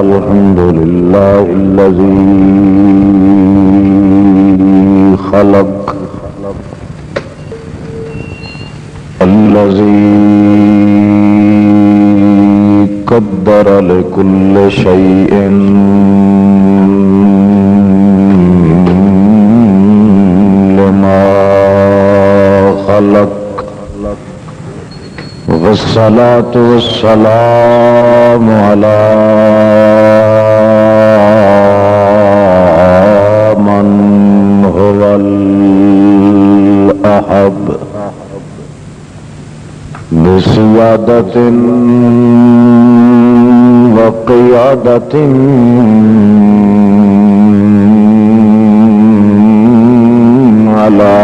الحمد لله الذي خلق الذي قدر لكل شيء لما خلق والصلاة والسلام على من هو الأحب بسيادة وقيادة على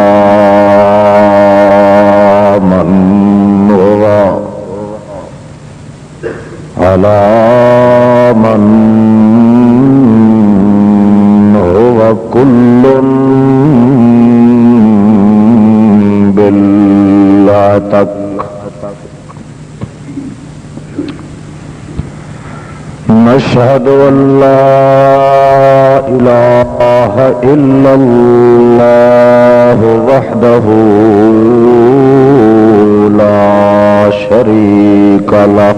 من هو كل بالعتق نشهد أن لا إله إلا الله وحده لا شريك له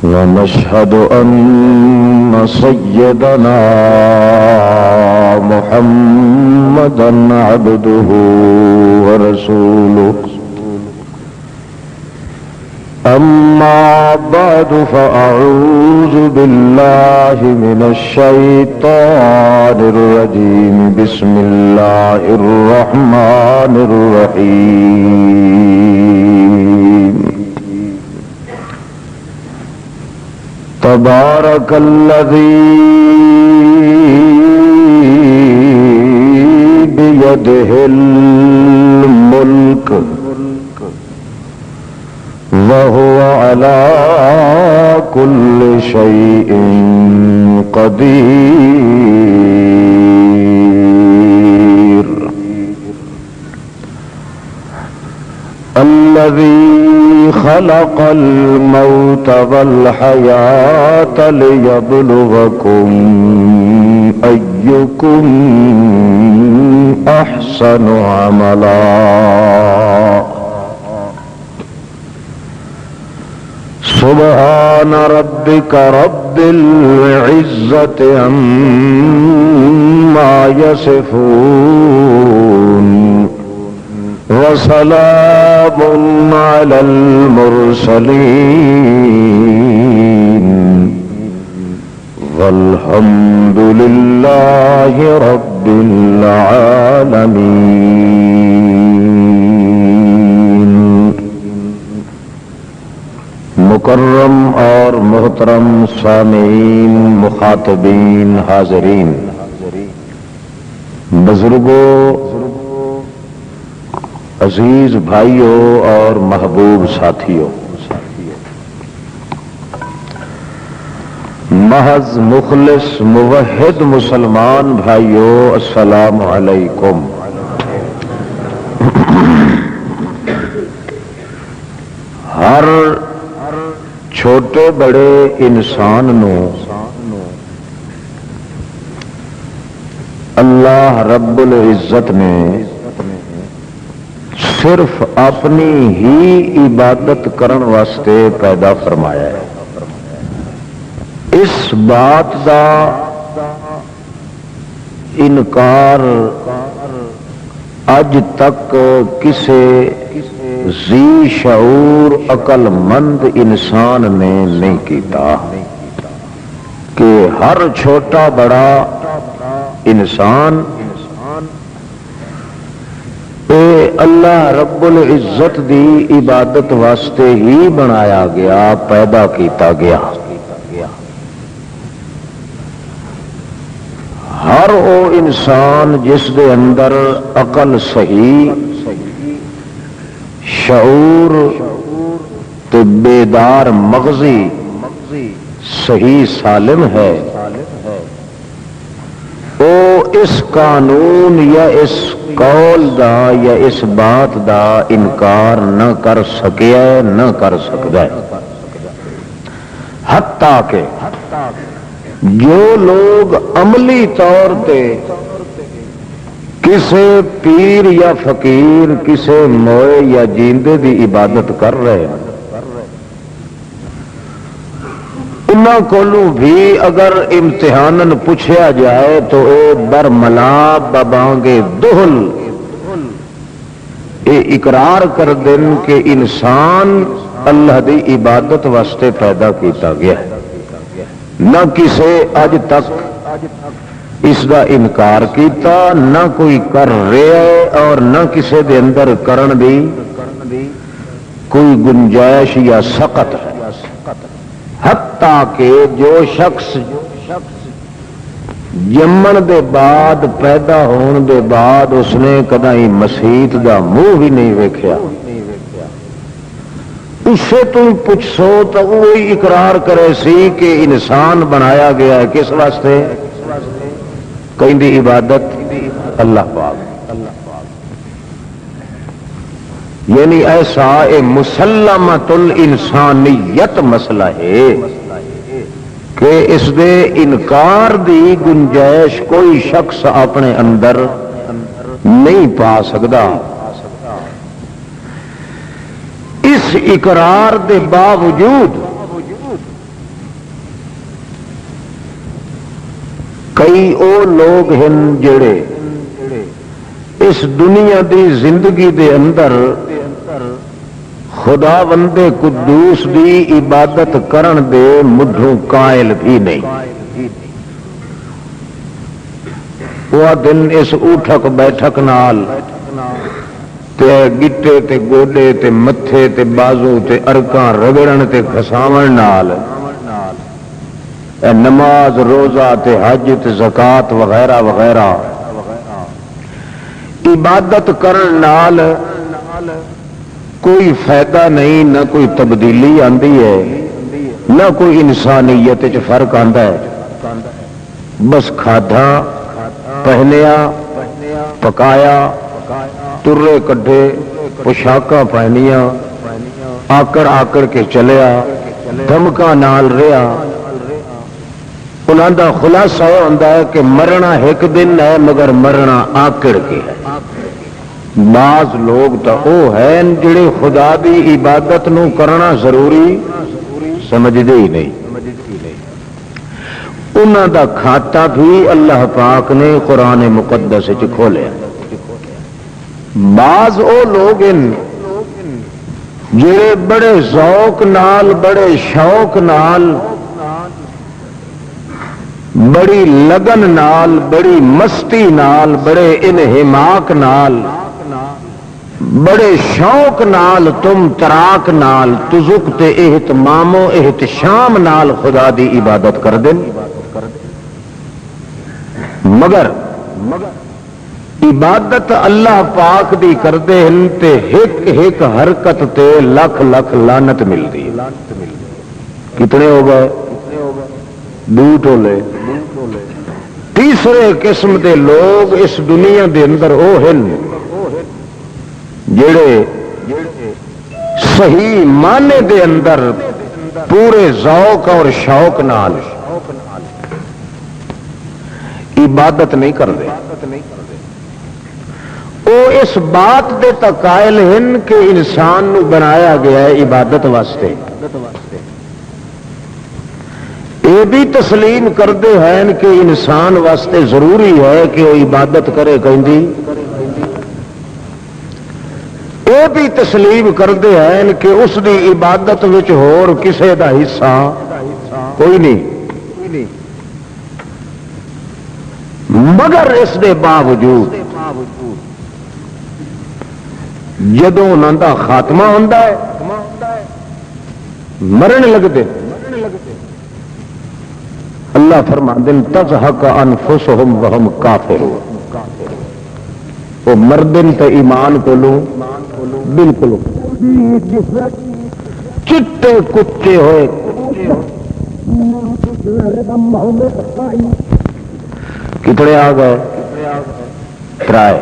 ونشهد أن سيدنا محمدا عبده ورسوله أما بعد فأعوذ بالله من الشيطان الرجيم بسم الله الرحمن الرحيم تبارك الذي بيده الملك وهو على كل شيء قدير الذي خلق الموت والحياة ليبلوكم أيكم أحسن عملا سبحان ربك رب العزة عما يصفون وسلام على المرسلين والحمد لله رب العالمين. مکرم اور محترم سامعین، مخاطبین، حاضرین، بزرگوں، عزیز بھائیوں اور محبوب ساتھیوں، محض مخلص موحد مسلمان بھائیوں، السلام علیکم. ہر چھوٹے بڑے انسان نو اللہ رب العزت نے صرف اپنی ہی عبادت کرن واسطے پیدا فرمایا ہے. اس بات دا انکار اج تک کسی ذی شعور عقل مند انسان نے نہیں کیتا کہ ہر چھوٹا بڑا انسان اللہ رب العزت دی عبادت واسطے ہی بنایا گیا، پیدا کیتا گیا. ہر وہ انسان جس دے اندر عقل صحیح، شعور تے بیدار مغزی صحیح سالم ہے، وہ اس قانون یا اس قول دا یا اس بات دا انکار نہ کر سکیا نہ کر سکتا ہے، حتیٰ کہ جو لوگ عملی طور پہ کسی پیر یا فقیر کسی موئے یا جیندے دی عبادت کر رہے ہیں، انہاں کولوں بھی اگر امتحاناً پوچھا جائے تو اے برملا ببانگے دہل اے اقرار کر دیں کہ انسان اللہ دی عبادت واسطے پیدا کیتا گیا ہے، نہ کسے اج تک اس دا انکار کیتا، نہ کوئی کر رہا ہے اور نہ کسے دے اندر کرن دی کوئی گنجائش یا سقط ہے، حتیٰ کہ جو شخص جمن دے بعد پیدا ہون دے بعد اس نے کدی مسیت دا منہ بھی نہیں ویکھیا، اس سے تم پوچھو تو وہی اقرار کرے سی کہ انسان بنایا گیا ہے کس واسطے؟ کہیں عبادت اللہ پاک، یعنی ایسا مسلمۃ الانسانیت مسئلہ ہے کہ اس دے انکار دی گنجائش کوئی شخص اپنے اندر نہیں پا سکتا۔ اس اقرار دے باوجود کئی او لوگ ہیں جڑے اس دنیا دی زندگی دے اندر خدا بندے قدوس دی عبادت کرن دے مڈھوں قائل بھی نہیں، وہ دن اس اٹھک بیٹھک نال تے گٹے تے گوڈے تے متھے تے بازو تے ارکاں رگڑن تے کھساون نال نماز روزہ تے حج تے زکات وغیرہ وغیرہ عبادت کرن نال کوئی فائدہ نہیں، نہ کوئی تبدیلی آندی ہے، نہ کوئی انسانیت وچ فرق آندا ہے، بس کھادا پہنیا پکایا ترے کڈے پوشاکاں پہنیاں آکڑ آکڑ کے چلیا دھمکاں نال رہیا، انہاں دا خلاصہ یہ ہوندا ہے کہ مرنا ایک دن ہے مگر مرنا آکڑ کے ہے۔ بعض لوگ تو وہ ہیں جڑے خدا دی عبادت نو کرنا ضروری سمجھدے ہی نہیں، انہاں دا کھاتا بھی اللہ پاک نے قرآن مقدس وچ کھولیا۔ بعض او لوگ ہیں جڑے بڑے ذوق نال بڑے شوق نال بڑی لگن نال بڑی مستی نال بڑے انہماک نال بڑے شوق نال تم تراک نال تزک تے اہتمام و احتشام نال خدا دی عبادت کر دیں، مگر عبادت اللہ پاک دی کردے ہیں تے ایک ایک حرکت تے لکھ لکھ لعنت ملتی ہے۔ کتنے ہو گئے؟ دو ٹولے۔ تیسرے قسم دے لوگ اس دنیا دے اندر او ہیں جڑے صحیح معنی دے اندر پورے ذوق اور شوق نال عبادت نہیں کرتے، وہ اس بات دے تک قائل ہیں کہ انسان نو بنایا گیا ہے عبادت واسطے، یہ بھی تسلیم کرتے ہیں کہ انسان واسطے ضروری ہے کہ وہ عبادت کرے، کہیں یہ بھی تسلیم کرتے ہیں کہ اس دی عبادت وچ ہور کسے دا حصہ کوئی نہیں، مگر اس دے باوجود جدوں انہاں دا خاتمہ ہوندا ہے مرن لگتے، اللہ فرماندے ہیں تزہق انفسہم وہم کافرون، وہ مردن تے ایمان کو لوں بالکل چٹے کچے ہوئے کتنے آ گئے؟ ترائے۔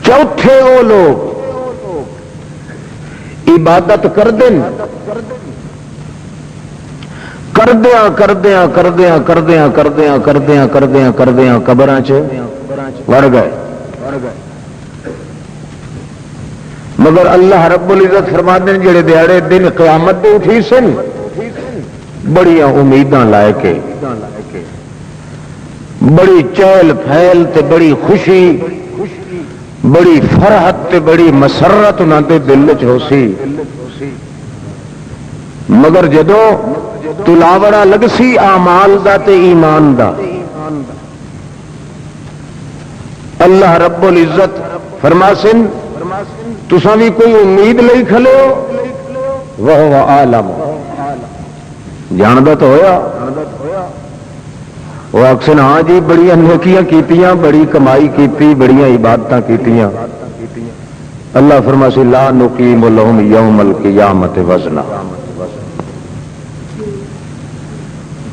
چوتھے وہ لوگ عبادت کر دیں، کردیاں کردیاں کردیاں کردیاں کردیاں کردیاں کردیاں کردیاں قبراں چ وڑ گئے، مگر اللہ رب العزت فرما دیں جڑے دیہڑے دن قیامت دے اٹھی سن بڑیاں امیداں لائے کے، بڑی چہل پھیل تے بڑی خوشی، بڑی فرحت تے بڑی مسرت انہاں دے دل وچ ہو سی، مگر جدوں تلاوڑا لگ سی اعمال دا تے ایمان دا، اللہ رب العزت فرماسن تساں بھی کوئی امید لئی کھلے ہو، وہ عالم جاندا تو ہویا، وہ اکثر ہاں جی بڑی نیکیاں کیتیاں، بڑی کمائی کیتی، بڑیاں عبادتاں کیتیاں، اللہ فرماسی لا نقیم لہم یوم القیامت وزنا،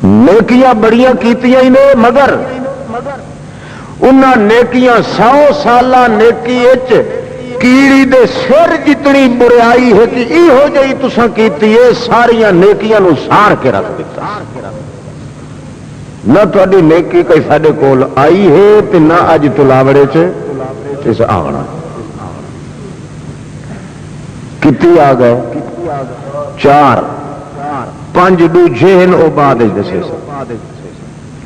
نیکیاں بڑیاں کیتیاں ہی نے مگر انہاں نیکیاں 100 سالہ نیکی اچ کیڑی دے سر جتنی بریائی ہے کہ ایہو جئی تساں کیتی ہے ساریاں نیکیاں نو سار کے رکھ دیتا، نہ تہاڈی نیکی کوئی ساڈے کول آئی ہے تے نہ اج تلاوڑے چ اس آونا، کتی آ گئے 4 5 دوجے ہیں او بعد دسے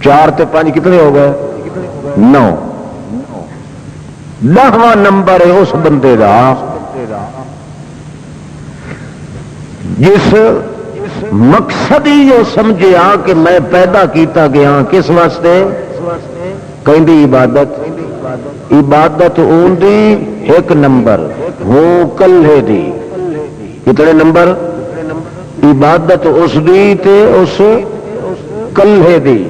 4 تے 5 کتنے ہو گئے 9، 10واں نمبر ہے اس بندے دا جس مقصد ہی یہ سمجھیا کہ میں پیدا کیتا گیا کس واسطے، کہندی عبادت اون دی 1 نمبر ہو کلے دی، کتنے نمبر عبادت اس دی تے اس کلے دی،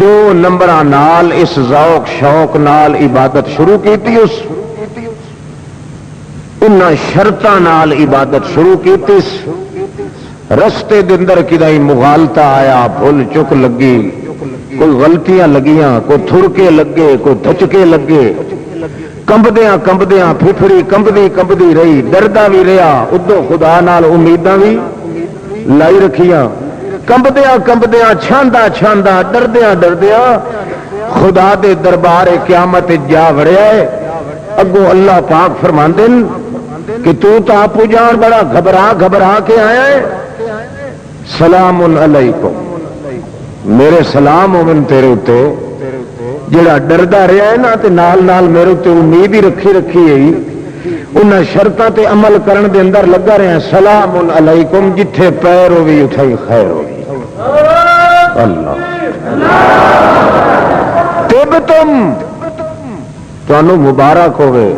2 نمبر نال اس ذوق شوق نال عبادت شروع کیتی، اس انہاں شرطاں نال عبادت شروع کیتی، رستے دے اندر کدائی مغالطہ آیا، بھول چک لگی، کوئی غلطیاں لگیاں، کوئی تھرکے لگے، کوئی دھچکے لگے، کمبدیاں کمبدیاں پھپھڑی کمبدی کمبدی رہی، ڈردا بھی رہا، ادو خدا نال امیداں بھی لائی رکھیاں، کمبدیاں کمبدیاں چھاندا چھاندا ڈردیاں ڈردیاں خدا دے دربار قیامت جا وڑیا ہے، اگوں اللہ پاک فرماندے کہ تو آپو جان بڑا گھبرا گھبرا کے آیا ہے، سلام علیکم، میرے سلام ہومن تیرے اتے، جڑا ڈردا رہا ہے نا تے نال نال میرے اتے امید ہی رکھی رکھی ہے، انہاں شرطاں تے عمل کرن دے اندر لگا رہے ہیں، سلام علیکم، جتھے پیر ہوگی اتھے خیر ہوگی، اللہ تب تم مبارک ہوئے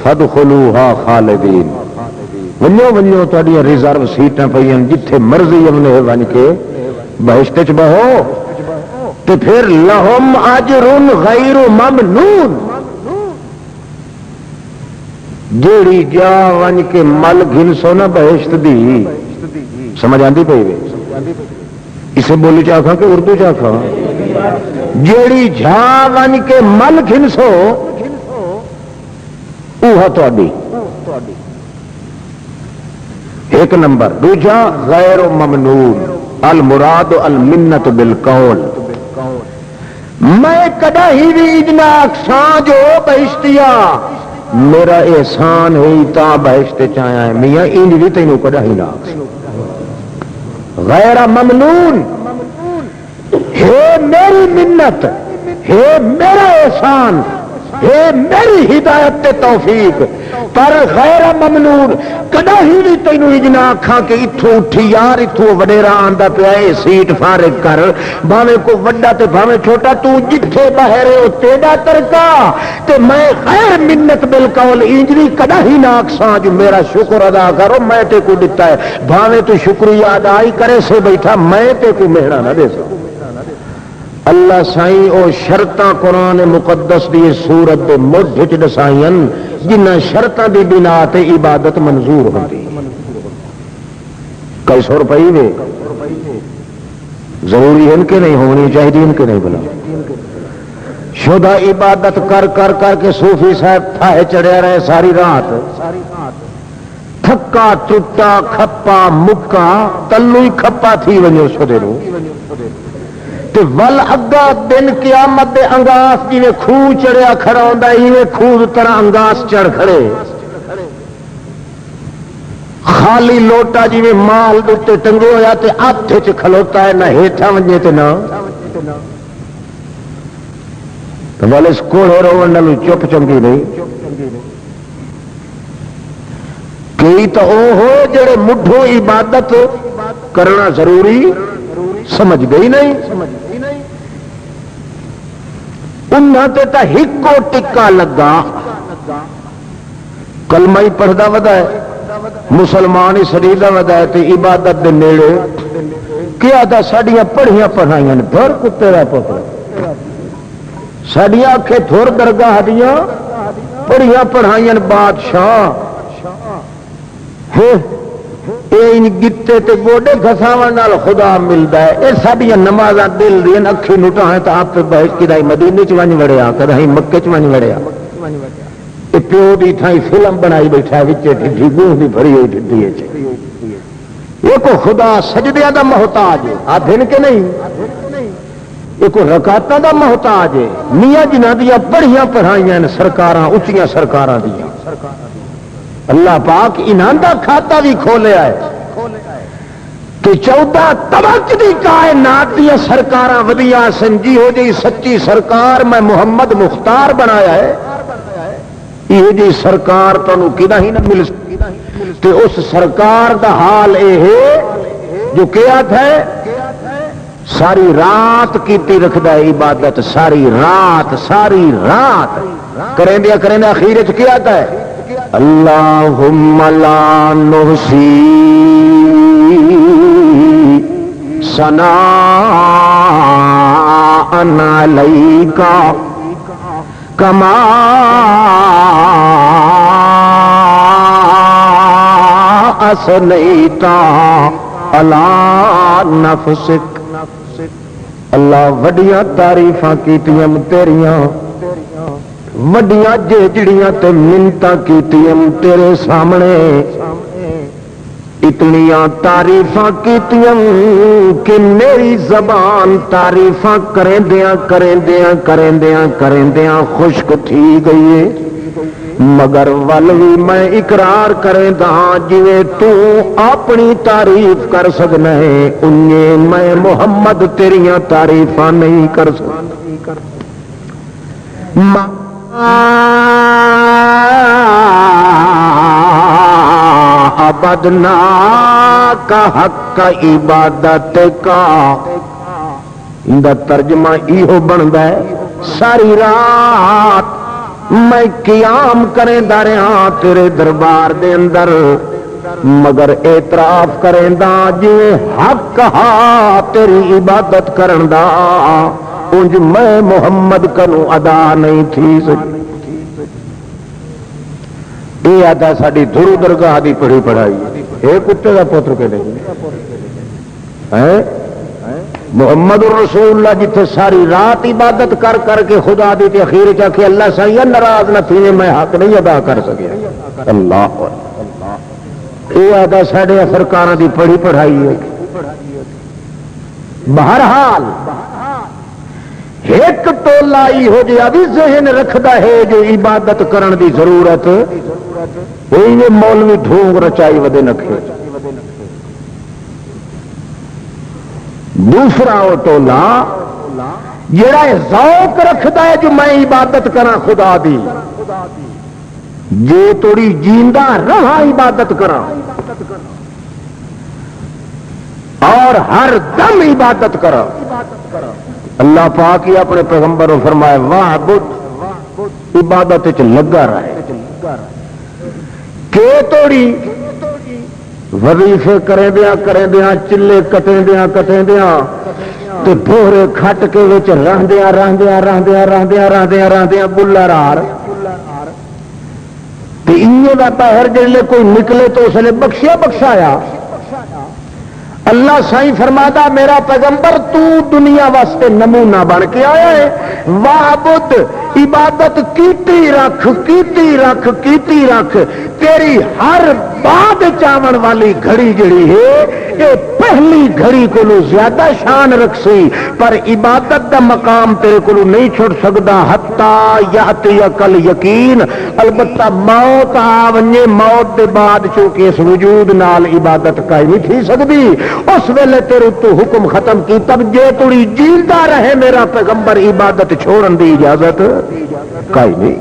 فادخلوها خالدین، ونجو ونجو تہاڈیاں ریزرو سیٹاں پئیاں جتھے مرضی اپنے ون کے بہشت چ بہو، تے پھر لہم اجر غیر ممنون، جیڑی جا ون کے مل گھنسو نا بہشت دی، سمجھ آندی پئی وے، اسے بولی چاکھاں کہ اردو چاکھاں، جیڑی جا ون کے مل گھنسو اوہ تہاڈی، 1 نمبر، دوجا غیر ممنون، المراد المنت بالقول، میں کدا ہی بھی اجنا اکساں جو بہشتیا میرا احسان ہے تا بہشت چایا ہے، میاں انج بھی تینوں کدا ہی نہ غیر ممنون، ہے میری منت، ہے میرا احسان، ہے میری ہدایت تے توفیق، پر غیر ممنون کدا ہی بھی تینوں اجنا آکھاں کہ اتھو اٹھی یار اتھو وڈیرا آندا پیا اے سیٹ فارغ کر، بھاویں کو وڈا تے بھاویں چھوٹا، تو جتھے بہرے او تیڈا ترکا، تے میں غیر منت بالقول انجلی کدا ہی نہ آکھاں جو میرا شکر ادا کرو میں تے کو دتا ہے، بھاویں تو شکریہ ادا ہی کرے سے بیٹھا میں تے کو مہرا نہ دے سا، اللہ سائیں او شرطاں قرآن مقدس دی سورت دے مدھ وچ دسائیں جنہاں شرطاں دی بنا تے عبادت منظور ہوندی، کئی سو روپئی وے ضروری ہے ان کے نہیں ہونی چاہیے ان کے نہیں بنا شدہ عبادت کر کر کر کے صوفی صاحب تھائے چڑھیا رہے ساری رات تھکا ٹوٹا کھپا مکا تلو ہی کھپا تھی ونجو شدے نو تے ول اگا دن قیامت دے انگاس جی خوہ چڑھیا کھڑا ہوندا ایویں خوہ طرح انگاس چڑھ کھڑے خالی لوٹا جی مال دے ٹنگے ہویا تے ہاتھ چ کھلوتا ہے نہ ہیٹھا ونجے تے نہ والے کوڑے رو چپ چنگی نہیں کئی تو وہ ہو جڑے مڈھو عبادت کرنا ضروری سمجھ گئی نہیں انہوں تے ہکو ٹکا لگا کلمہ ہی پڑھدا ودا ہے مسلمان ہی سریدا ودا ہے تے عبادت دے نیڑے کیا دا ساڈیاں پڑھیاں پڑھائیاں نے پھر کتے دا پتر ساڈیاں اکھے تھور درگاہ دیاں پڑھیاں پڑھائیاں بادشاہ گتے تے گوڈے گھساون نال خدا ملدا ہے اے ساڈیاں نمازاں دل دیاں اکھی نٹائیں تے آپ بہشت کدائی مدینے چ ونج وڑیا کدائی مکے چ ونج وڑیا اے پیو دی تھائی فلم بنائی بیٹھا ہے وچ ڈھڈی گوہ دی بھری ہوئی ڈھڈی ہے یہ کو خدا سجدے دا محتاج ہے آدھن کے نہیں یہ کو رکعتاں دا محتاج ہے میاں جنہاں دیاں پڑھیاں پڑھائیاں سرکاراں اچیاں سرکاراں دیاں اللہ پاک انہاں دا کھاتا بھی کھولیا ہے کہ 14 طبق دی کائنات دیا سرکاراں ودیاں سنجی ہو جی سچی سرکار میں محمد مختار بنایا ہے یہ جی سرکار تانوں کدا ہی نہ مل تے اس سرکار دا حال اے ہے جو کیا تھا ساری رات کیتی رکھدا ہے عبادت ساری رات کریں دیا اخیر وچ کیا تھا اللہم لا نحصی ثناء علیک کما اثنیت علی نفسک اللہ وڈیاں تعریفاں کیتیاں تیریاں وڈیاں جڑیاں تے منتاں کیتیاں تیرے سامنے اتنیاں تعریفاں کیتیاں کہ میری زبان تعریفاں کریندیاں خشک تھی گئی ہے مگر ول بھی میں اقرار کریں دا جویں تو اپنی تعریف کر سکنا ہے انہیں میں محمد تیریاں تعریفاں نہیں کر سکتا عبدنا کا حق عبادت کا اندر ترجمہ ایہو بندا ہے ساری رات میں قیام کریں رہا تیرے دربار دے اندر مگر اعتراف کریں دا جی حق ہا تیری عبادت کرن دا انج میں محمد کنو ادا نہیں تھی سکتی یہ آتا ساری دھرو درگاہ دی پڑھی پڑھائی یہ کتے کا پوتر کے نہیں محمد الرسول اللہ جتھے ساری رات عبادت کر کر کے خدا دی تے اخیر چا کہ اللہ سائیں ناراض نہ تھی میں حق نہیں ادا کر سکیا اللہ یہ آتا ساڈے سرکاراں دی پڑھی پڑھائی ہے بہرحال ایک ٹولا ہو جا بھی ذہن رکھدا ہے جو عبادت کرن دی ضرورت یہ مولوی ڈھونگ رچائی ودے نکھے دوسرا وہ ٹولا جڑا ذوق رکھدا ہے جو میں عبادت کراں خدا دی جے توڑی جیندہ رہا عبادت کراں اور ہر دم عبادت کراں اللہ پاک ہی اپنے پیغمبر کو فرمایا واعبد عبادت وچ لگا رہے کہ توڑی وظیفے کریں دیا چلے کٹیں دیا تے بھورے کھٹ کے وچ رہندیاں بلرار تے انہاں دا پہر جلے کوئی نکلے تو اس نے بخشیا اللہ سائیں فرمادا میرا پیغمبر تو دنیا واسطے نمونہ بن کے آیا ہے، وعبد عبادت کیتی رکھ کیتی رکھ کیتی رکھ، تیری ہر بعد چاون والی گھڑی جڑی ہے یہ پہلی گھڑی کو زیادہ شان رکھ سی، پر عبادت دا مقام تیرے کو نہیں چھوڑ سکتا حتی یاتی کل یقین، البتہ موت آونجے، موت دے بعد چونکہ اس وجود نال عبادت قائم نہیں تھی سکتی، اس ویلے تیرے تو حکم ختم کی، تب جے تڑی جیندہ رہے میرا پیغمبر عبادت چھوڑن دی اجازت قائم نہیں۔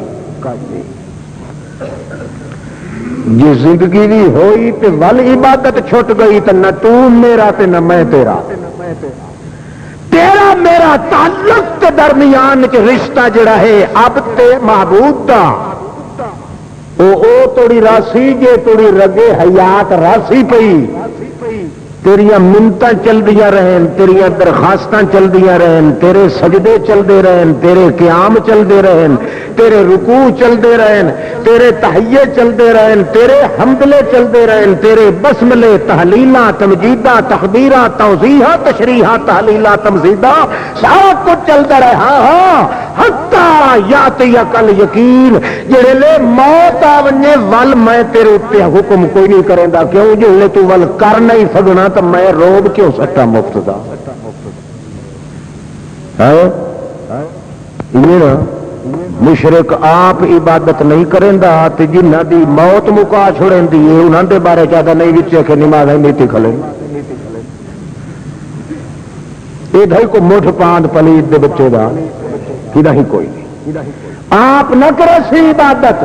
جی زندگی بھی ہوئی تے ول عبادت چھٹ گئی تو نہ تو میرا تے نہ میں تیرا، تیرا میرا تعلق کے درمیان کے رشتہ جڑا ہے اب تے معبود دا او توڑی راسی جے توڑی رگے حیات راسی پئی، تیریاں منتاں چل دیا رہن، تیریاں درخواستاں چل دیا رہن، تیرے سجدے چل دے رہن، تیرے قیام چل دے رہن، تیرے رکوع چل دے رہن، تیرے تحیے چل دے رہن، تیرے حمدلے چل دے رہن، تیرے بسملے تحلیلاں تمجیداں تکبیراں توضیحاں تشریحاں تحلیلاں تمجیداں سارا کچھ چلتا رہے، ہاں ہاں حتی یاتی کل یقین، جڑے لے موت آونے ول میں تیرے اتنے حکم کوئی نہیں کریں دا، کیوں جڑے تو ول کر نہیں سکنا تو میں روب کیوں سکتا مفت دا؟ یہ نا مشرک آپ عبادت نہیں کریں دا تے جنہ دی موت مکا چھڑیں دی انہاں دے بارے زیادہ نہیں وچے کہ نماز نیتی کھلے، ادھر کو مٹھ پاند پلید دے بچے دا کدہ ہی کوئی نہیں، آپ نہ کرے سی عبادت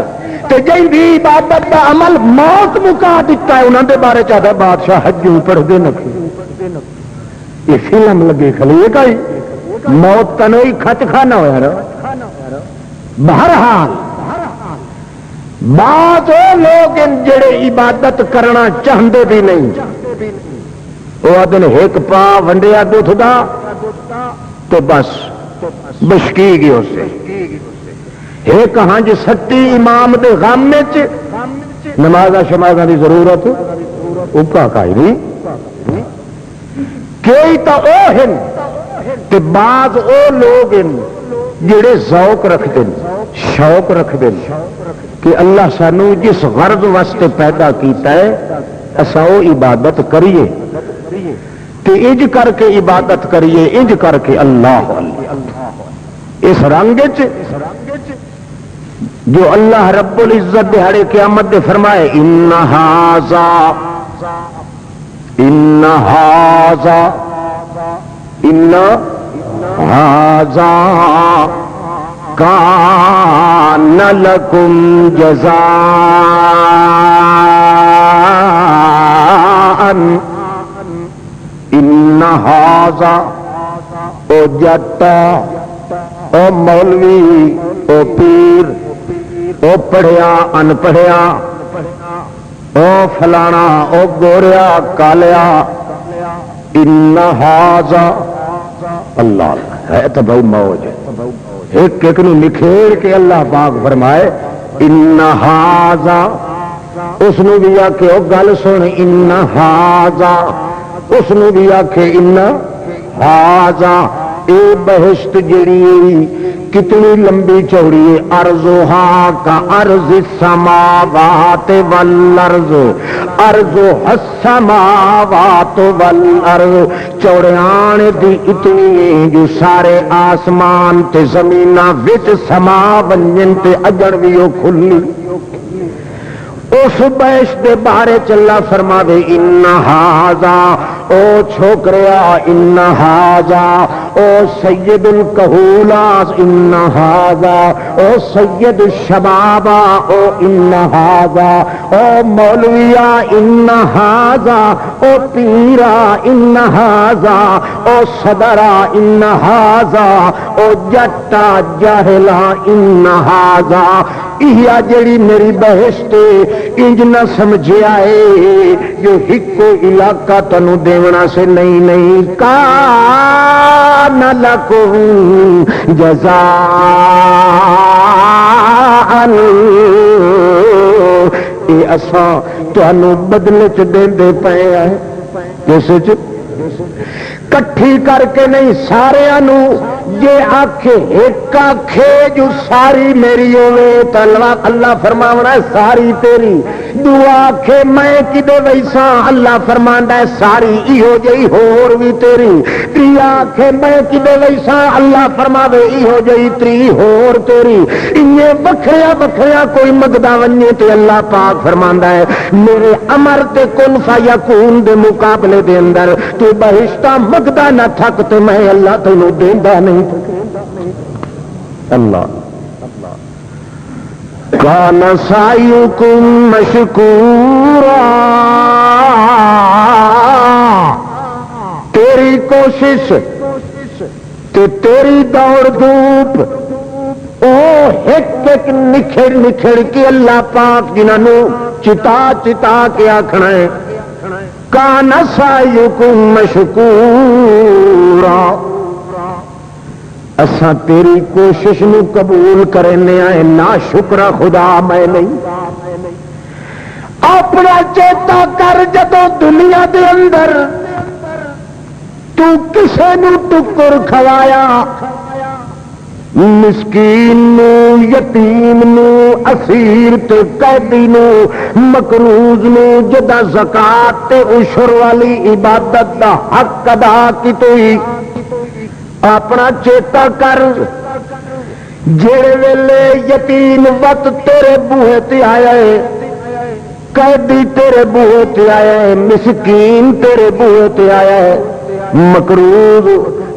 تے جن دی عبادت دا عمل موت مکا دیتا ہے انہاں دے بارے چاہتا بادشاہ حجوں پڑھ دے نکھے، یہ فلم لگے کھلیے گا موت کا نہیں کھچ کھانا ہوا رہا۔ بہرحال بعض وہ لوگ جڑے عبادت کرنا چاہتے بھی نہیں، وہ دن ایک پا ونڈیا دودھ دا تو بس بشکی گئی اس سے ایک ہنج سٹی امام دے غم نمازا شمازا دی ضرورت اکا کائی نہیں، کئی تو او ہن تے بعض او لوگ ہن جڑے ذوق رکھتے ہیں شوق رکھتے ہیں کہ اللہ سانو جس غرض واسطے پیدا کیتا ہے اسا او عبادت کریے تے انج کر کے عبادت کریے، انج کر کے اللہ اس رنگ جو اللہ رب العزت دہاڑے قیامت دے فرمائے ان ھذا کان لکم جزاء ان ھذا او جٹا او مولوی او پیر او پڑھیا ان پڑھیا او فلانا او گوریا کالیا ان ھذا اللہ ہے تو بھائی موج ہے، ایک ایک نو نکھیڑ کے اللہ پاک فرمائے ان ھذا، اس نو بھی آکھے او گل سن ان ھذا، اس نو بھی آکھے ان ھذا، اے بہشت جڑی کتنی لمبی چوڑی ہے، ارضھا کا ارض السماوات والارض، ارض السماوات والارض، چوڑیان دی اتنی ہے جو سارے آسمان تے زمیناں وچ سما ونجن تے اجڑ ویو کھلی، اس بحث دے بارے چلا فرماوے ان ھذا او چھوکریا ان ھذا او سید الکہولاس ان ھذا او سید الشباب او ان ھذا او مولویا ان ھذا او پیرا ان ھذا او صدرا ان ھذا او جٹا جاہلا ان ھذا، یہ جڑی میری بحث انج نہ سمجھے آئے جو ہکو علاقہ تنو دیونا سے نہیں کان لکم جزاء، اے اساں تانوں بدلے چ دیندے پئے ہیں، جس کٹھی کر کے نہیں سارے یہ آکھے ایک آکھے جو ساری میری ہوئے تو اللہ فرماونا ہے ساری تیری، دعا آکھے میں کدے ویسا اللہ فرماندا ہے ساری ایہو جئی ہور بھی تیری، تریا آکھے میں کدے ویسا اللہ فرماوے ایہو جئی تری ہور تیری، انہیں بکھریا بکھریا کوئی مگدا ونجے تے اللہ پاک فرماندا ہے میرے امر تے کن فیکون دے مقابلے دے اندر تو بہشتہ مگدا نہ تھک تے میں اللہ تینوں دیندا نہیں۔ اللہ کان سعیکم مشکورا، تیری کوشش تے تیری دوڑ دھوپ او ایک ایک نکھڑ نکھڑ کے اللہ پاک جنہوں چتا چتا کے آکھنا ہے کان سعیکم مشکورا، اساں تیری کوشش نو قبول کرنے آئے، نا شکرا خدا میں نہیں۔ اپنا چیتا کر جدو دنیا دے اندر تو کسے نو ٹکر کھوایا، مسکین نو، یتیم نو، اسیر تے قیدی نو، مقروض نو، جدا زکات تے عشر والی عبادت دا حق ادا کیتی، اپنا چیتا کر جڑے ویلے یتیم وقت تیرے بوہے تے آیا ہے، قیدی تیرے بوہے تے آیا ہے، مسکین تیرے بوہے تے آیا ہے، مقروض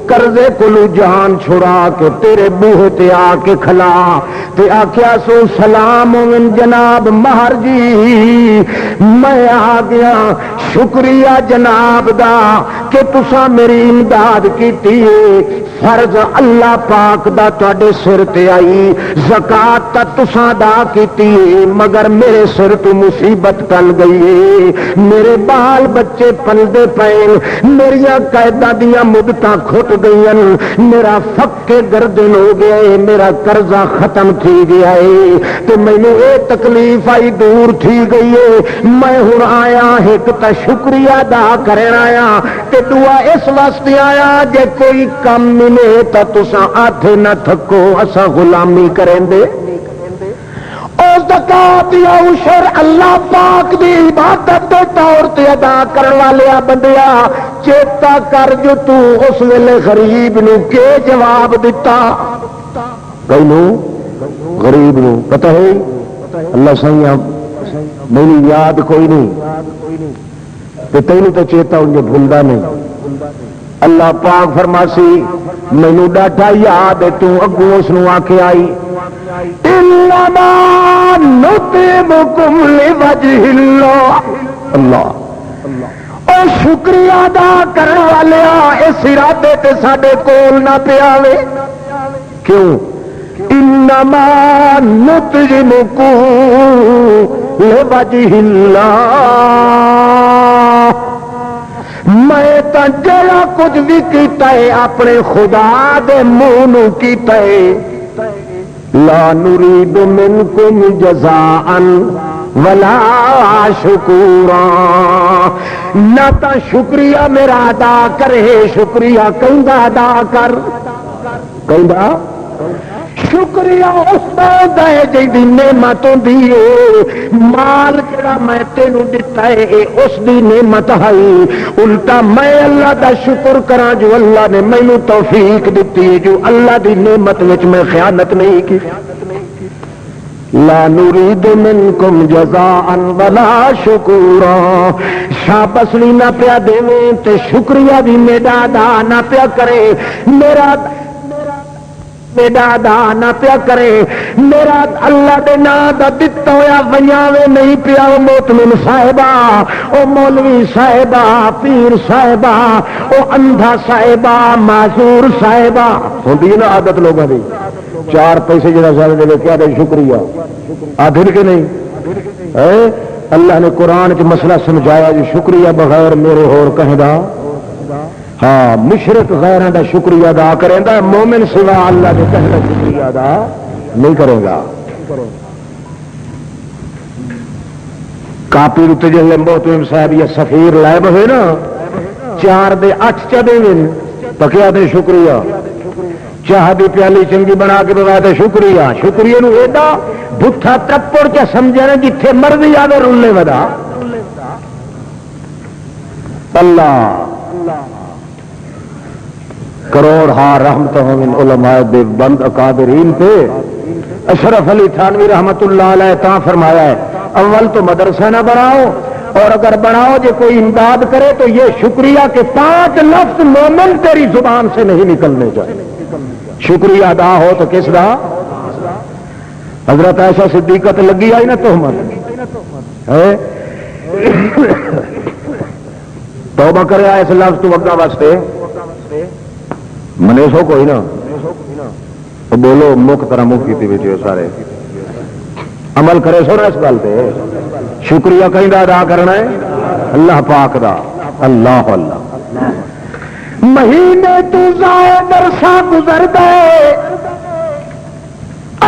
قرضے کلو جان چھڑا کے تیرے بوہے تے آ کے کھلا تے آکھیا سو سلام من جناب مہر جی میں آ گیا، شکریہ جناب دا کہ تساں میری امداد کیتی ہے، فرض اللہ پاک دا تواڈے سر تے آئی، زکات تا تساں ادا کیتی ہے، مگر میرے سر تو مصیبت ٹل گئی ہے، میرے بال بچے پلدے پین، میریاں قیداں دیاں مدتاں کھٹ گئیاں، میرا فق گردن ہو گیا ہے، میرا قرضہ ختم تھی گیا ہے، تے مینوں اے تکلیف آئی دور تھی گئی ہے، میں ہن آیا ایک تا شکریہ ادا کرن آیا تے دعا اس واسطے آیا جے کوئی کم ملے تا تساں آتھے نہ تھکو اساں غلامی کریں دے، او زکات یا عشر اللہ پاک دی عبادت دے طور تے ادا کرن والے بندیا چیتا کر جو تو اس ویلے غریب نو کے جواب دیتا، کینو غریب نو پتہ ہے اللہ سائیں میری یاد کوئی نہیں تے تینوں تو چیتا انجے بھولدا نہیں، اللہ پاک فرماسی مینوں ڈاٹا یاد ہے تو اگوں اس نو آ کے آئی انما نطعمکم لوجہ اللہ، اللہ اور شکریہ ادا کرنے والے اس ارادے تے ساڈے کول نہ پیاوے، کیوں انما نطعمکم لوجہ اللہ، میں تا جڑا کچھ بھی کیتا ہے اپنے خدا دے منہ نو کیتا ہے، لا نريد منکم جزاء ولا شکورا، نہ تا شکریہ میرا ادا کرے، شکریہ کہندا ادا کر، کہندا شکریہ اس دا ہے جی نعمت ہوندی ہے، مال جڑا میں تینوں دتا ہے اس دی نعمت ہے، الٹا میں اللہ دا شکر کراں جو اللہ نے مینوں توفیق دتی ہے، جو اللہ دی نعمت وچ میں خیانت نہیں کی۔ لا نريد منکم جزاء ولا شکورا، شاباش نہ پیا دیویں تے شکریہ بھی میرا ادا نہ پیا کرے، میرا ادا نہ پیا کرے، میرا اللہ دے نام دا دتا ہویا ونیاوے نہیں پیا، او موتمن صاحبہ، او مولوی صاحبہ، پیر صاحبہ، او اندھا صاحبہ، معذور صاحبہ، ہوندی نا عادت لوگوں دی، چار پیسے جڑا صاحب دے کیا دے شکریہ آدھر کے نہیں، اللہ نے قرآن چ مسئلہ سمجھایا جو شکریہ بغیر میرے ہور کہدا، ہاں مشرک غیروں کا شکریہ ادا کرے گا، مومن سوا اللہ کے کہنے کا شکریہ ادا نہیں کرے گا۔ کاپی اتنے جی محتمم صاحب یا سفیر لائب ہوئے نا 4 دے 8 چدے پکیا تے شکریہ، چاہ دی پیالی چنگی بنا کے بغیر تے شکریہ، شکریہ نو ایڈا بٹھا ترپڑ چ سمجھنا جتھے مرضی آدھے رولے ودا اللہ کروڑ ہاں رحمت من علماء بند اکابرین پہ اشرف علی تھانوی رحمت اللہ علیہ تا فرمایا ہے اول تو مدرسہ نہ بناؤ، اور اگر بناؤ جو کوئی امداد کرے تو یہ شکریہ کے 5 لفظ مومن تیری زبان سے نہیں نکلنے چاہیے۔ شکریہ ادا ہو تو کس دا؟ حضرت عائشہ صدیقہ تے لگی آئی نا تہمت ہے، توبہ کرے اس لفظ تو وگا واسطے منے سو کوئی نہ بولو مک طرح مک کی بیٹھے سارے عمل کرے سو نا اس گل پہ۔ شکریہ کہیں دا ادا کرنا ہے اللہ پاک دا۔ اللہ اللہ مہینے تو زائد عرصہ گزر گئے،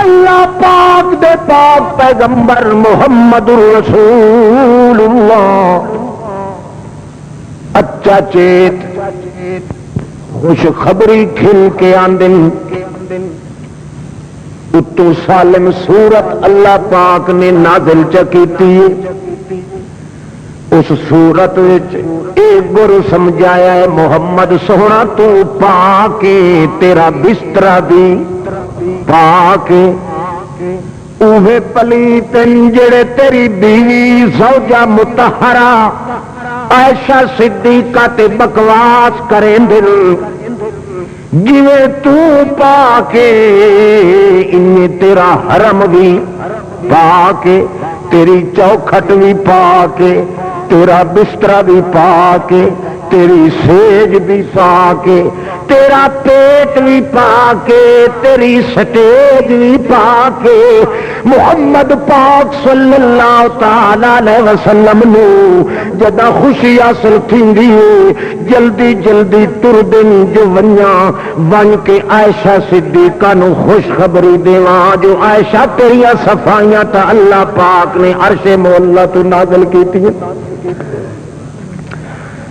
اللہ پاک دے پاک پیغمبر محمد رسول اللہ اچھا چیت خوش خبری کھل کے آندن اتو سالم سورت اللہ پاک نے نازل چکیتی، اس سورت ایک گرو سمجھایا ہے محمد سونا تو پا کے تیرا بسترا بھی پا کے اوہے پلیتن جڑے تیری بیوی زوجہ متحرہ عائشہ صدیقہ تے بکواس کریں دل جویں تو پا کے انہیں تیرا حرم بھی پا کے تیری چوکھٹ بھی پا کے تیرا بستر بھی پا کے تیری سیج بھی پا کے تیرا پیٹ بھی پا کے تیری سٹیج بھی پا کے محمد پاک صلی اللہ تعالی علیہ وسلم نو جدا خوشی حاصل تھیندی جلدی جلدی تر دن جو ونیاں ون کے عائشہ صدیقہ نو خوشخبری دیواں جو عائشہ تیریاں صفائیاں تا اللہ پاک نے عرش مولا تو نازل کیتی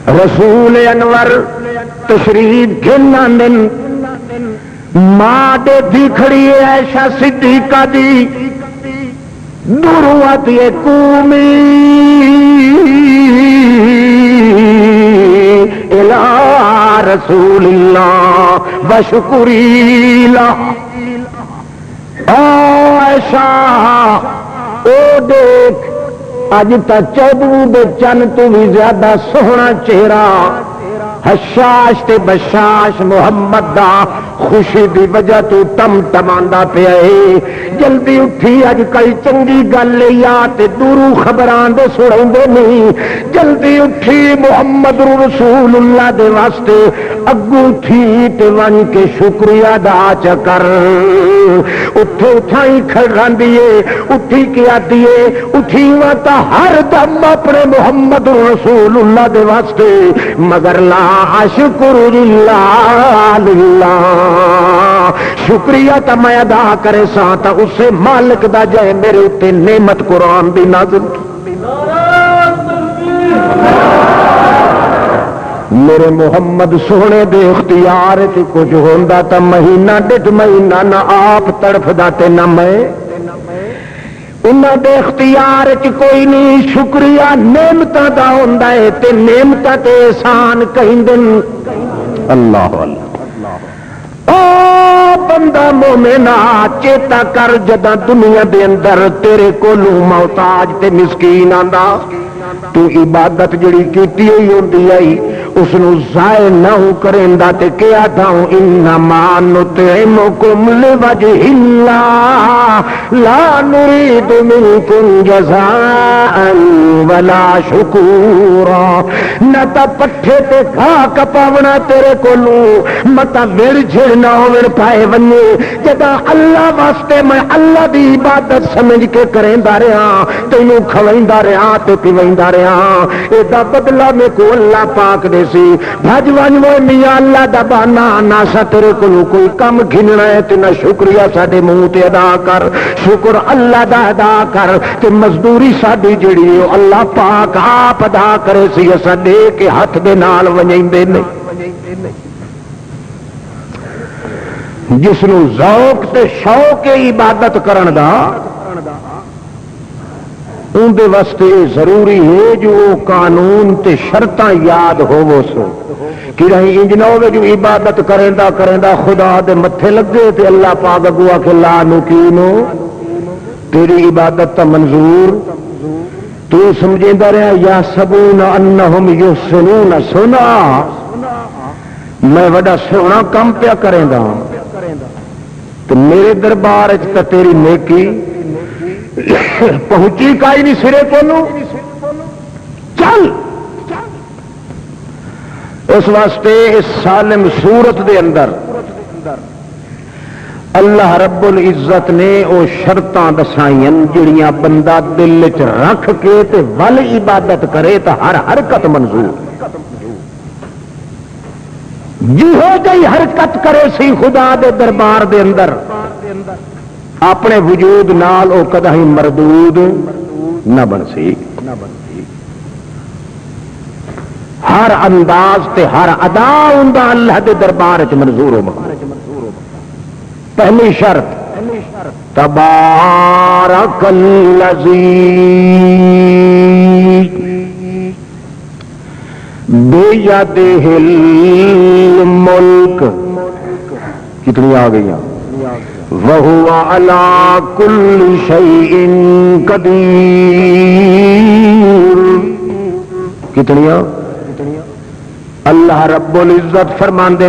رسول انور تشریف گھنا دن ماں دے دی کھڑی ہے عائشہ صدیقہ دی دوروں آتی ہے قومی الہ رسول اللہ بشکری لہ عائشہ او دیکھ اج تک 14 دے چن تو بھی زیادہ سوہنا چہرہ حشاش تے بشاش محمد دا خوشی دی وجہ تو ٹم ٹماندا پیا ہے جلدی اٹھی اج کل چنگی گل یا تے دوروں خبراں دے سناوندے نہیں جلدی اٹھی محمد رسول اللہ دے واسطے اگوں تھی تے ون کے شکریہ ادا چکر اٹھے اٹھائی کھڑاندی ہے اٹھی کیا دیے اٹھی وا تا ہر دم اپنے محمد رسول اللہ دے واسطے مگر لا شکر للہ شکریہ تا میں ادا کرے سا تا اسے مالک دا جائے میرے اتے نعمت قرآن دی نازل میرے محمد سونے دے اختیار چ کچھ ہوندا تا مہینہ ڈیڑھ مہینہ نہ آپ تڑفدا تے نہ میں انہاں دے اختیار چ کوئی نہیں شکریہ نعمتاں دا ہوندا ہے تے نعمتاں تے احسان کہندن اللہ اللہ او بندہ مومنا چیتا کر جداں دنیا دے اندر تیرے کولوں محتاج تے مسکین آندا تو عبادت جڑی کیتی ہوئی ہوندی آئی اس نو ضائع نہ ہو کریندا تے کیا تھاؤں انما نطعمکم لوجہ اللہ لا نرید منکم جزاء ولا شکورا نہ تا پٹھے تے گھا کپاونا تیرے کولوں متا وڑ جھڑ نہ ہوڑ پائے ونے جدا اللہ واسطے میں اللہ دی عبادت سمجھ کے کریندا رہا تینوں کھویندا رہا تے پیویندا رہا اے دا بدلہ میں کو اللہ پاک دے سی بھج ون وہ میاں اللہ دا بہانا نہ سا تیرے کولوں کوئی کم گھننا ہے تے نہ شکریہ ساڈے منہ تے ادا کر شکر اللہ دا ادا کر تے مزدوری ساڈی جڑی ہے اللہ پاک آپ ادا کرے سی اساں دے کے ہاتھ دے نال ونجیندے نہیں جس نو ذوق تے شوق عبادت کرن دا اندے واسطے ضروری ہے جو قانون تے شرطاں یاد ہوو سو کہ رہی انج نہ ہوے جو عبادت کریندا خدا دے متھے لگے تے اللہ پاک اگوں آکھے لا نکینو تیری عبادت تا منظور تو سمجھیندا رہیا یا سبون انہم یحسنون سنا میں وڈا سونا کم پیا کریندا تو میرے دربار تے تیری نیکی پہنچی کائی نہیں سرے کو چل اس واسطے اس سالم صورت دے اندر اللہ رب العزت نے وہ شرطاں دسائیں جڑیاں بندہ دل چ رکھ کے تے ول عبادت کرے تو ہر حرکت منظور جہو جی حرکت کرے سی خدا دے دربار دے اندر اپنے وجود نال او کدی مردود نہ بن سی ہر انداز تے ہر ادا ہوندا اللہ دے دربار وچ منظور ہو مقبول پہلی شرط تبارک الذی بیدہ الملک کتنی آ گئی وَهُوَ عَلَىٰ كُلِّ شَيْءٍ قَدِيرٌ کتنیاں اللہ رب العزت فرماندے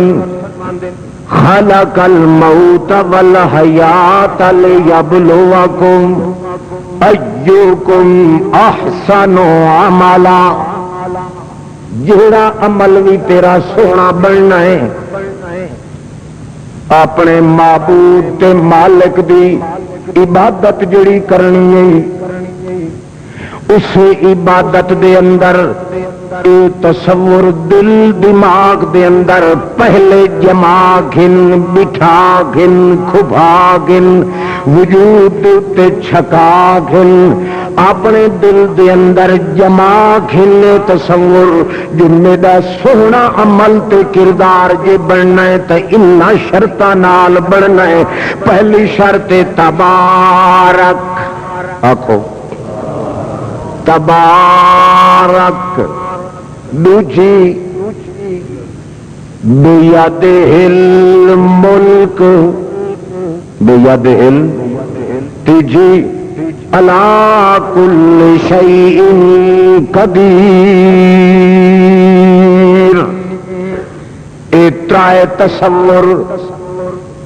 خلق الموت والحیات لیبلوکم ایکم احسن عملا جہڑا عمل بھی تیرا سونا بننا ہے اپنے معبود تے مالک دی عبادت جڑی کرنی ہے اس عبادت دے اندر تصور دل دماغ دے اندر پہلے جما گھن بٹھا گھن کھبا گھن وجود تے چھکا گھن اپنے دل دے اندر جما گھن تصور جن دا سونا عمل تے کردار جے بننا ہے تے انہا شرطاں نال بننا ہے پہلی شرط تبارک آکھو تبارک دوجی بیدہ الملک بیدہ تیجی علی کل شیء قدیر اے ترائے تصور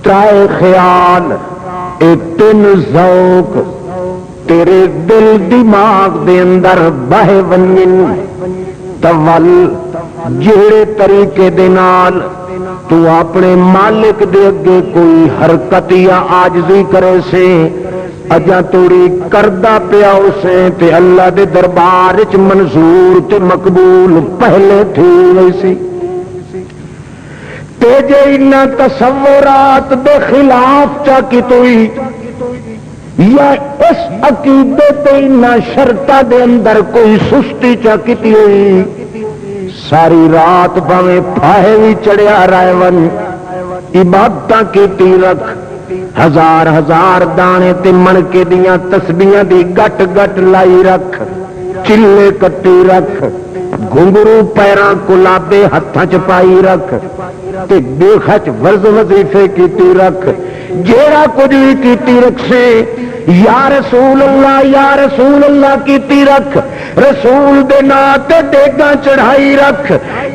ترائے خیال اے تین ذوق تیرے دل دماغ دے اندر بہ ونن تول جہڑے طریقے دے نال تو اپنے مالک دے اگے کوئی حرکت یا عاجزی کرے سے اجا توڑی کردہ پیا اسے تے اللہ دے دربار وچ منظور تے مقبول پہلے تھی ویسی تے جے انہاں تصورات دے خلاف چا کی توئی یا اس عقیدے تے انہاں شرطاں دے اندر کوئی سستی چا کیتی ہوئی ساری رات باویں پھاہے بھی چڑھیا رائے ون عبادتاں کیتی رکھ ہزار ہزار دانے تے منکے دیاں تسبیحاں دی گٹ گٹ لائی رکھ چلے کٹی رکھ گھنگرو پیراں کلابے ہتھاں چ پائی رکھ تے دیکھا چ ورز وظیفے کیتی رکھ جیڑا کچھ بھی کیتی رکھ سے یا رسول اللہ کیتی رکھ رسول دے نام تے دیگاں چڑھائی رکھ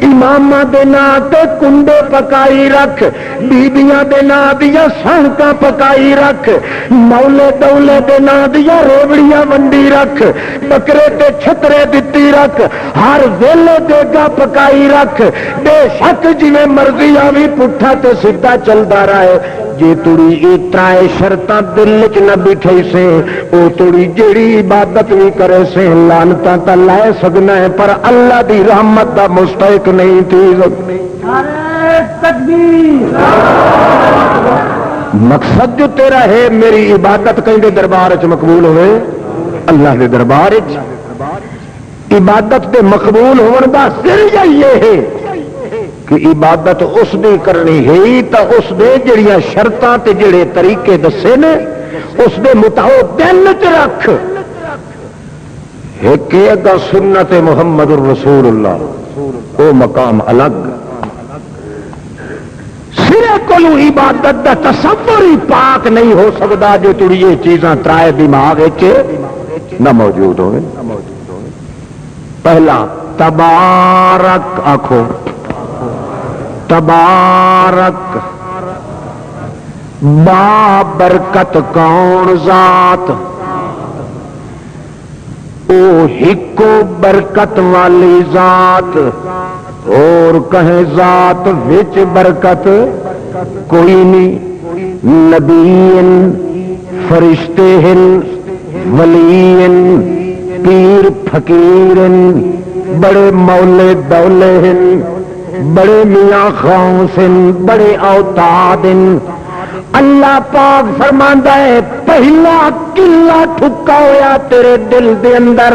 اماماں دے نام تے کنڈے پکائی رکھ بیبیاں دے نام دیا سانکاں پکائی رکھ مولے دولے دے نام دیا ریوڑیاں ونڈی رکھ بکرے تے چھترے دتی رکھ ہر ویلے دیگاں پکائی رکھ بے شک جویں مرضی آوی پٹھا تے سیدھا چلدا رہے جے تڑی یہ ترائے شرطاں دل چ نہ بٹھائی سے او تڑی جیڑی عبادت بھی کرے سے لعنتاں تا لے سکنا ہے پر اللہ دی رحمت دا مستحق نہیں تھی. مقصد جو تیرا ہے میری عبادت کہیں دربار چ مقبول ہوئے اللہ دے دربار چ عبادت دے مقبول ہون دا ذریعہ یہ ہے کہ عبادت اس دی کرنی ہے تا اس دے جڑیاں شرطاں تے جڑے طریقے دسے نے اس دے مطابق دل چ رکھ. ایک اگا سنت محمد الرسول اللہ او مقام الگ سرے کولو عبادت دا تصور ہی پاک نہیں ہو سکتا جو تڑی یہ چیزاں ترائے دماغ نہ موجود ہوئے. پہلا تبارک آکھو تبارک با برکت کون ذات او ہکو برکت والی ذات اور کہیں ذات وچ برکت کوئی نہیں. نبی فرشتے ولی پیر فقیر بڑے مولے دولے بڑے میاں خاص بڑے اوتاد. اللہ پاک فرماندا ہے پہلا قلعہ ٹھکا ہویا تیرے دل دے اندر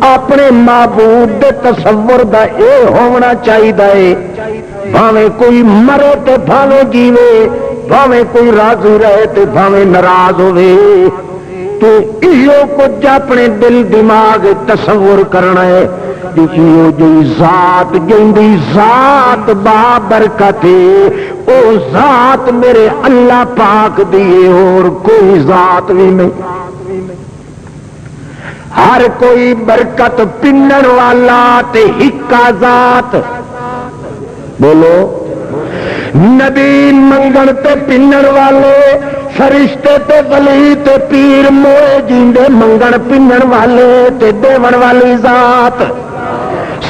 اپنے معبود دے تصور دا اے ہونا چاہیے بھاویں کوئی مرے تے بھاویں جیوے بھاویں کوئی راضی رہے تے بھاویں ناراض ہوے تو ایو کچھ اپنے دل دماغ تصور کرنا ہے ذات جندی ذات با برکت او ذات میرے اللہ پاک دیے اور کوئی ذات بھی نہیں. ہر کوئی برکت پنن والا تے ہکا ذات بولو نبی منگن تے پنن والے فرشتے تے ولی تے پیر موئے جیندے منگن پنن والے تے دیون والی ذات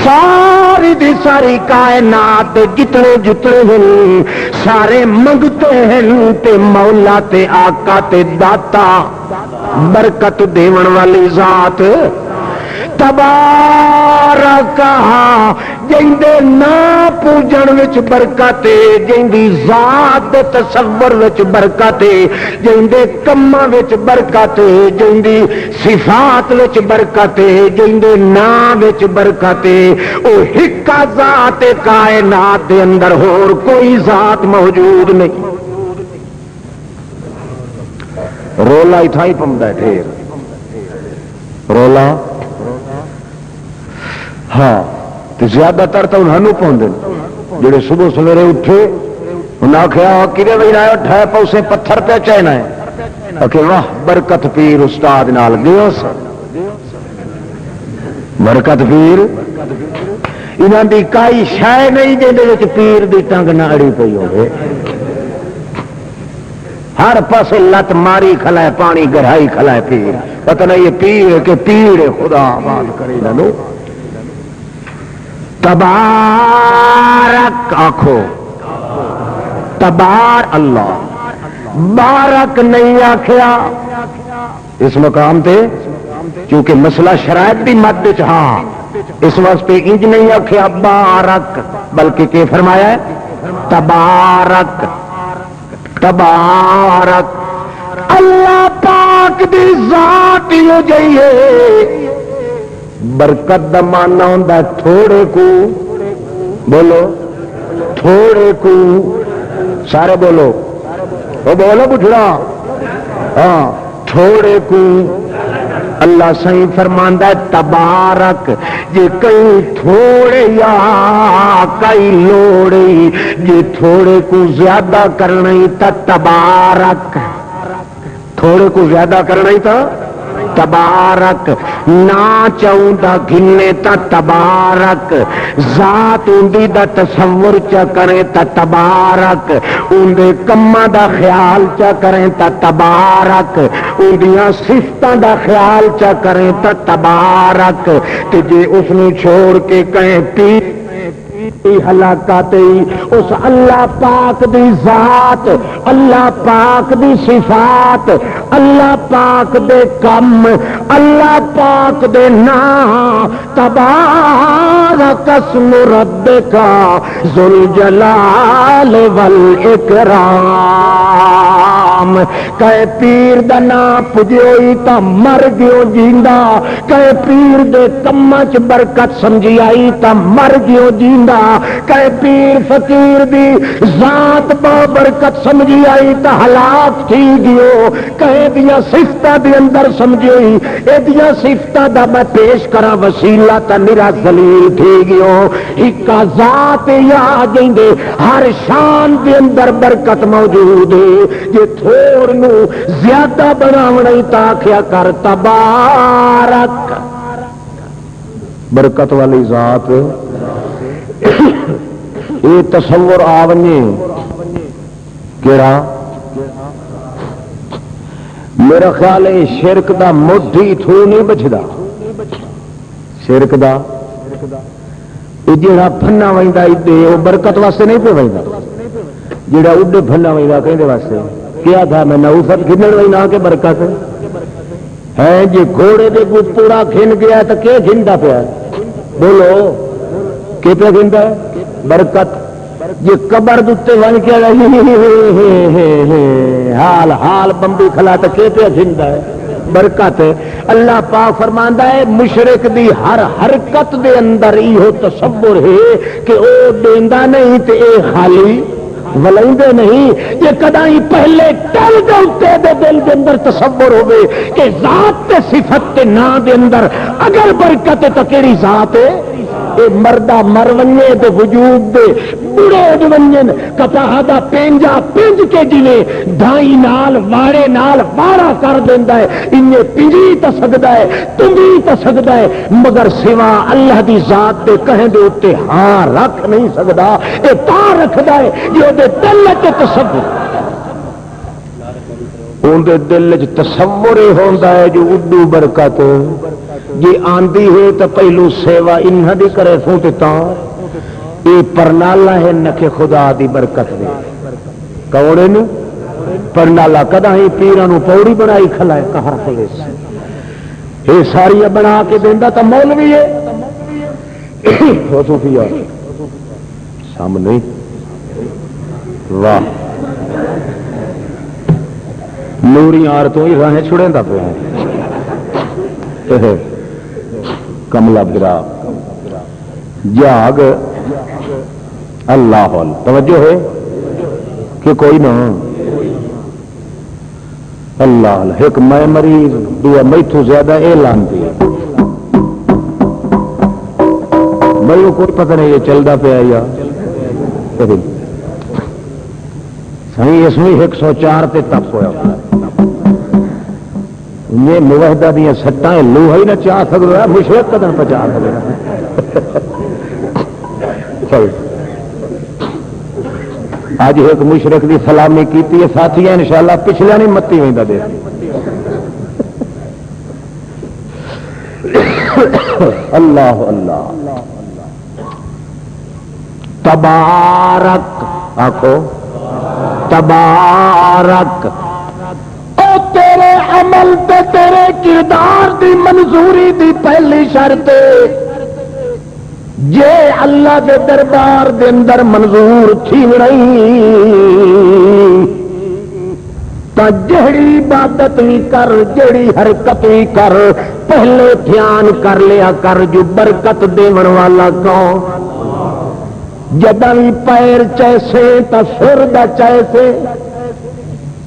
ساری دی ساری کائنات جتنے جتنے ہیں سارے منگتے ہیں تے مولا تے آقا تے داتا برکت دیون والی ذات تبارک جیندے نا پوجن وچ برکت جیندی ذات دے تصور وچ برکت جیندے کماں وچ برکت جیندی صفات وچ برکت جیندے نام وچ برکت او ہکا ذات کائنات دے اندر ہور کوئی ذات موجود نہیں. رولا ہی تھائی پمدا ڈھیر رولا ہاں زیادہ تر تو انہوں پاؤں جڑے صبح سویرے اٹھے انہیں آخیا کدے بجے آئے اٹھائے پوسے پتھر پہ چہنا ہے کہ واہ برکت پیر استاد نال گیا برکت پیر انہوں کی کئی شے نہیں جی پیر دی ٹنگ نہ اڑی پی ہوگی ہر پاس لت ماری کھلائے پانی گہرائی کھلائے پیر پتہ نہیں یہ پیر کہ پیر خدا آباد کرے لو. تبارک آخو تبار اللہ بارک نہیں آخیا اس مقام تے کیونکہ مسئلہ شرائط بھی مد ہاں اس واسطے انج نہیں آخیا بارک بلکہ کہ فرمایا ہے تبارک تبارک اللہ پاک دی ذات ہو جائیے. برکت دا مانا ہوندا تھوڑے کو بولو تھوڑے کو سارے بولو وہ بولو بٹھڑا ہاں تھوڑے کو اللہ صحیح فرماندا ہے تبارک جے کئی تھوڑے یا کئی لوڑے جے تھوڑے کو زیادہ کرنا ہی تا تبارک تھوڑے کو زیادہ کرنا ہی تھا تبارک نہ چاہتا گھنے تا تبارک ذات اندی دا تصور چا کریں تا تبارک اندے کما دا خیال چا کریں تا تبارک اندیاں صفتاں دا خیال چا کریں تا تبارک تے جے اس نے چھوڑ کے کہیں پیر ہلاکت اس اللہ پاک دی ذات، اللہ پاک دی صفات، اللہ پاک دے کم، اللہ پاک دے نام، تبارک اسم ربک ذو الجلال والاکرام۔ کہ پیر دا نام پجوئی تا مر گیو جیندا، کہ پیر دے کماں چ برکت سمجھی آئی تا مر گیو جیندا، کہ پیر فقیر دی ذات با برکت سمجھی آئی تا ہلاک تھی گیو، کہ دیا صفتاں دے اندر سمجھی ہوئی اے دیا صفتاں دا میں پیش کرا وسیلہ تا میرا ذلیل تھی گیو۔ اکا ذات یا جیندے ہر شان دے اندر برکت موجود ہے، جے تھوڑ نو زیادہ بناونا تا کیا کر تبارک، برکت والی ذات یہ تصور آونی کیڑا؟ میرا خیال ہے شرک دا مٹھی تھو نہیں بچدا، شرک دا یہ جڑا پھنا ویندا ایڈے وہ برکت واسطے نہیں پہ ویندا، جڑا اڈے پھنا ویندا کہندے واسطے کیا تھا میں نوفت کھنن وی نہ کہ برکت ہے جی گھوڑے دے کو پورا کھن گیا تو کیا کھندا پیا؟ بولو کہ پہ کھندا ہے؟ برکت۔ جی قبر دتے ون کے حال حال بمبی کھلا تو کہ پہ کھندا ہے؟ برکت ہے۔ اللہ پاک فرماندا ہے مشرک دی ہر حرکت دے اندر ایہو تصور ہے کہ او دیندا نہیں تے اے خالی ولائندے نہیں، یہ کدائی پہلے ٹل دے دل دے اندر تصور ہوئے کہ ذات تے صفت تے نا دے اندر اگر برکت ہے تو کیڑی ذات ہے؟ اے مردہ مرونیے دے وجود دے بڑے جونین کپاہ دا پینجا پینج کے جویں دھائی نال وارے نال وارا کر دیندا ہے، انہیں پنجی تا سکدا ہے تمبی تا سکدا ہے، مگر سوا اللہ دی ذات دے کہیں دے اتے ہاں رکھ نہیں سکدا۔ اے تا رکھدا ہے جو دے دل تے تصور، ان دے دل وچ تصور ہوندا ہے جو اڈو برکت جی آندی ہے تو پہلو سیوا انہاں دی کرے سوں تے تاں اے پرنالا ہے نکھے خدا دی برکت دے کوڑے نو پرنالا کدا ہی پیراں نو پوڑی بنائی کھلائے کہا خلیس اے ساری بنا کے دیندا تا مولوی ہے ہو صوفیہ سامنے واہ نوری عورتوں ہی راہیں چھڑیندا پیا کملا برا جاگ اللہ توجہ ہے کہ کوئی نہ اللہ ایک میں مریض دعا میتھو زیادہ اے لانتی میں کوئی پتہ نہیں یہ چلتا پیا یا صحیح اس میں 104 تے تپ ہوا یہ موحدہ دیا سٹاں لوہا ہی نہ چاہ سکتا مشرک قدر پچا سکتا۔ آج ایک مشرک دی سلامی کیتی ہے ساتھی انشاءاللہ پچھلے نہیں متی ہوئی دے اللہ اللہ تبارک آخو تبارک تیرے عمل تے تیرے کردار دی منظوری دی پہلی شرط جے اللہ دے دربار دے اندر منظور تھی نہیں تا جہڑی عبادت بھی کر جہڑی حرکت بھی کر پہلے دھیان کر لیا کر جو برکت دیون والا کون، جداں بھی پیر چیسے تا سر دا چیسے،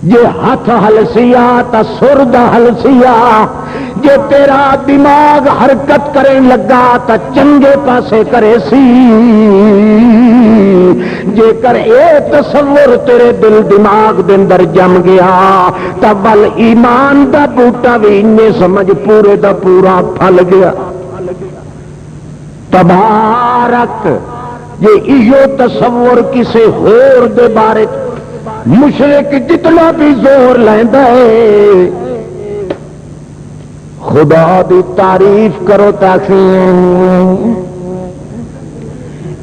جے ہاتھ ہلسیا تا سر دا ہلسیا، جے تیرا دماغ حرکت کریں لگا تا چنگے پاسے کرے سی، جے کر اے تصور تیرے دل دماغ دے اندر جم گیا تا بل ایمان دا بوٹا بھی انہیں سمجھ پورے دا پورا پھل گیا۔ تبارک یہ ایو تصور کسے ہور دے بارے مشرک جتنا بھی زور لیندا ہے خدا دی تعریف کرو تاکہ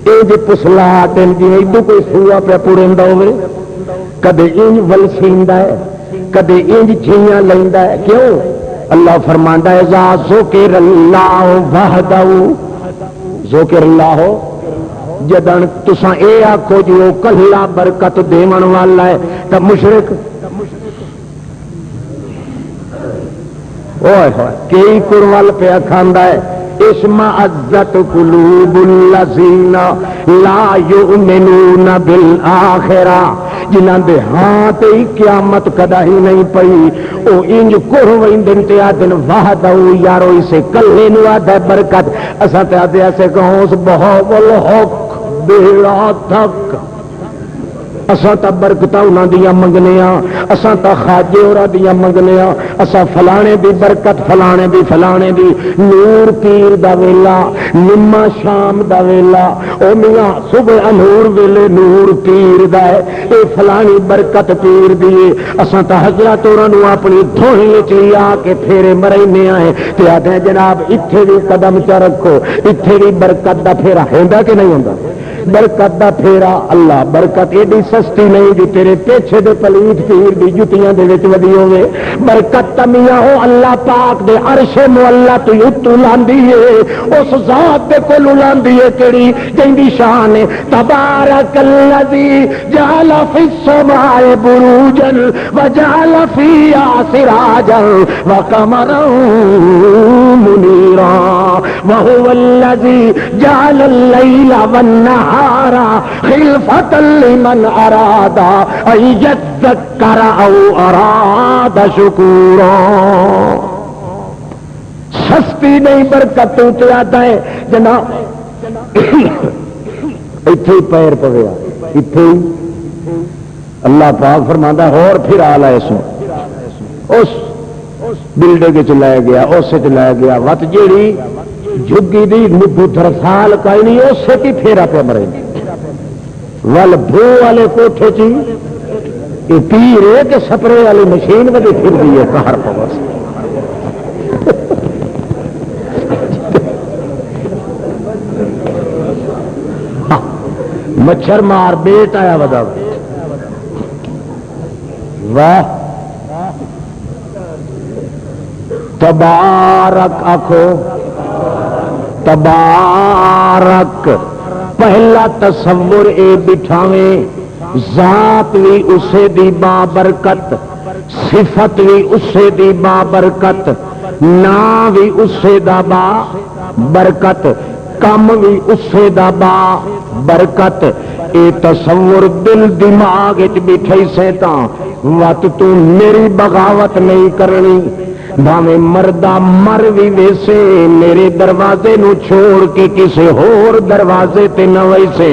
انج پسلا دن جی ادو کوئی سوا پہ پڑا ہوے کدے انج ولسیندا ہے کدے انج جھیاں لیندا ہے کیوں اللہ فرماندا ہے ذا ذکر اللہ وحدہ ذکر اللہ جدن تساں اے آکھو جی او کلا برکت دیون والا ہے تے مشرک اوئے ہوئے کئی کرول پہ کھاندا ہے اشمئزت قلوب الذین لا یؤمنون بالآخرہ جنہاں دے ہاں تے قیامت کدا ہی نہیں پئی او انج کر ویندن تے آدن وحدہ یارو اسے کلے نو آدھے برکت اساں تے آدھے ایسے کہوں اس بہت الحق بیڑا تک اساں تا برکتاں انہاں دیاں منگنے اساں تا خواجے ہوراں دیاں منگنے اساں فلانے دی برکت فلانے دی نور پیر دا ویلا نما شام دا ویلا او میاں صبح نور ویلے نور پیر دا ہے اے فلانی برکت پیر دی اساں تا حضرت ہوراں نو اپنی دھوئی وچ لیا کے پھیرے مرائنے آئے تے آدھے جناب ایتھے بھی قدم چا رکھو ایتھے بھی برکت دا پھیرا ہوندا کہ نہیں ہوندا برکت دا پھیرا اللہ برکت ایڈی سستی نہیں جو تیرے پیچھے دے پلیت پیر دی جتیاں دے وچ ودی ہوے برکت تمیاں ہو اللہ پاک دے عرش معلا تو اتو لاندی ہے اس ذات دے کول لاندی ہے کیڑی جیندی شان ہے تبارک الذی جعل فی السماء بروجا وجعل فیہا سراجا وقمرا منیرا وهو الذی جعل اللیل والنہار خلفۃ لمن اراد ان یذکر او اراد شکورا سستی نہیں برکت تو آتا ہے جناب اتنے ہی پیر پویا اتنے ہی اللہ پاک فرماتا اور پھر آ لائے سو اس بلڈنگ چ لے گیا اس لے گیا وت جیڑی جھگی دی نبو درسال کئی نہیں اسے کی پھیرا پہ مرے ول بھو والے کوٹھے چی یہ پیر ہے کہ سپرے والی مشین ودی پھر دی ہے کہر پوس مچھر مار بیٹ آیا ودا واہ تبارک آخو تبارک پہلا تصور اے بٹھاویں ذات بھی اسے دی بابرکت صفت بھی اسے دی بابرکت نام بھی اسے دا با برکت کم بھی اسے دا با برکت اے تصور دل دماغ بٹھائی سے تا وقت تو میری بغاوت نہیں کرنی بھاویں مردہ مر بھی ویسے میرے دروازے نو چھوڑ کے کسی ہور دروازے تے نہ ویسے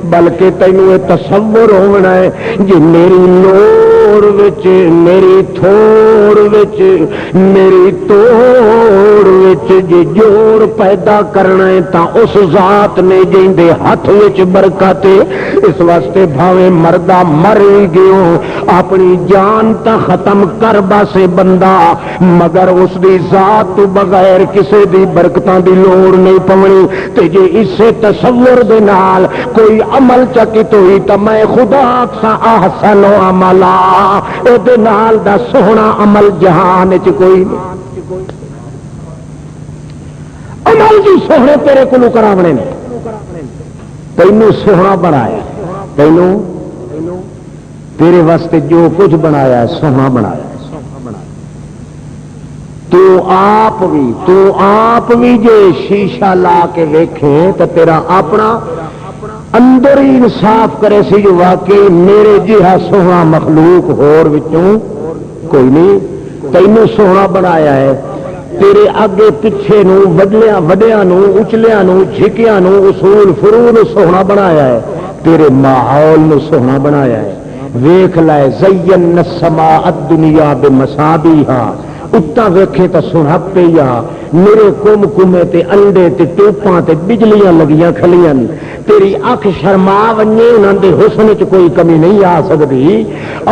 بلکہ تینوں تصور ہونا ہے جی میری لوڑ وچ میری تھوڑ وچ میری توڑ وچ جی جوڑ پیدا کرنا ہے تا اس ذات نے جیندے ہاتھ وچ برکت اس واسطے بھاویں مردہ مر گیو اپنی جان تا ختم کر باسے بندہ مگر اس دی ذات تو بغیر کسے دی برکتاں دی لوڑ نہیں پونی تے جے اسے تصور دے نال کوئی عمل چکت ہوئی تا میں خدا سا احسن عملا او دے نال دا سوہنا عمل جہان وچ کوئی نہیں عمل جی سوہنے تیرے کولوں کراونے نے تینوں سوہنا بنایا تینوں تیرے واسطے جو کچھ بنایا ہے سوہنا بنایا تو آپ بھی جے شیشہ لا کے ویکھے تو تیرا اپنا اندر ہی انصاف کرے سی جو واقعی میرے جہا سوہنا مخلوق ہور وچوں کوئی نہیں تینوں سوہنا بنایا ہے تیرے اگے پیچھے نو وڈیاں نو اچلیاں نو جھکیاں نو اصول فروع نو سوہنا بنایا ہے تیرے ماحول نو سوہنا بنایا ہے ویکھ لائے زینا السماء الدنیا بمصابیہا اتنا ویکھے تو سنہپ پہ یا میرے کم کمے تے انڈے تے ٹوپاں تے بجلیاں لگیاں کھلیاں تیری اکھ شرما ونجے انہاں دے حسن چ کوئی کمی نہیں آ سکتی.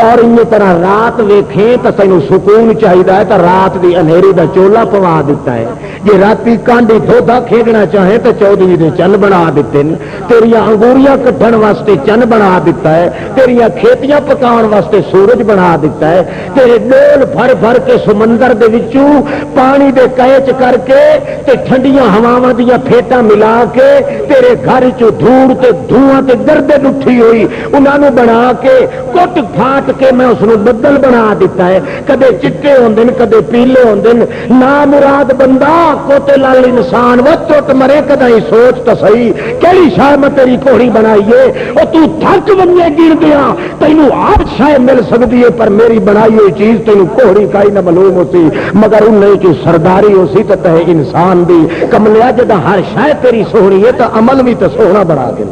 اور ان طرح رات ویکھیں تو تینوں سکون چاہیے تو رات دی انہیری دا چولا پوا دیتا ہے. جی راتی کانڈی دھودا کھیڈنا چاہے تو 14 دے چن بنا دیتے ہیں. تیریاں انگوریاں کٹھن واسطے چن بنا دیتا ہے. تیریاں کھیتیاں پکاؤن واسطے سورج بنا دیتا ہے. تیرے ڈول بھر بھر کے سمندر دے وچوں پانی دے کیچ کر کے تے ٹھنڈیاں ہواواں دیاں پھیٹاں ملا کے تیرے گھر چوں دھوڑ تے دھواں تے گردے اٹھی ہوئی انہاں نوں بنا کے کٹ پھاٹ کے میں اس نوں بدل بنا دیتا ہے. کدے چٹے ہوندے نے کدے پیلے ہوندے نے. نا مراد بندہ کوتے لال انسان وہ ٹوٹ مرے کدی سوچ تو صحیح کہڑی شاہ میں تیری گھوڑی بنائیے او تو تھک بننے گر دیا تینوں آپ شاید مل سکتی ہے پر میری بنائی ہوئی چیز تینوں گھوڑی کائی نہ معلوم ہوتی مگر انہیں کی سرداری ہو سی تو انسان دی کملیا جدا ہر شاید تیری سونی ہے تو عمل بھی تو سونا بنا دے.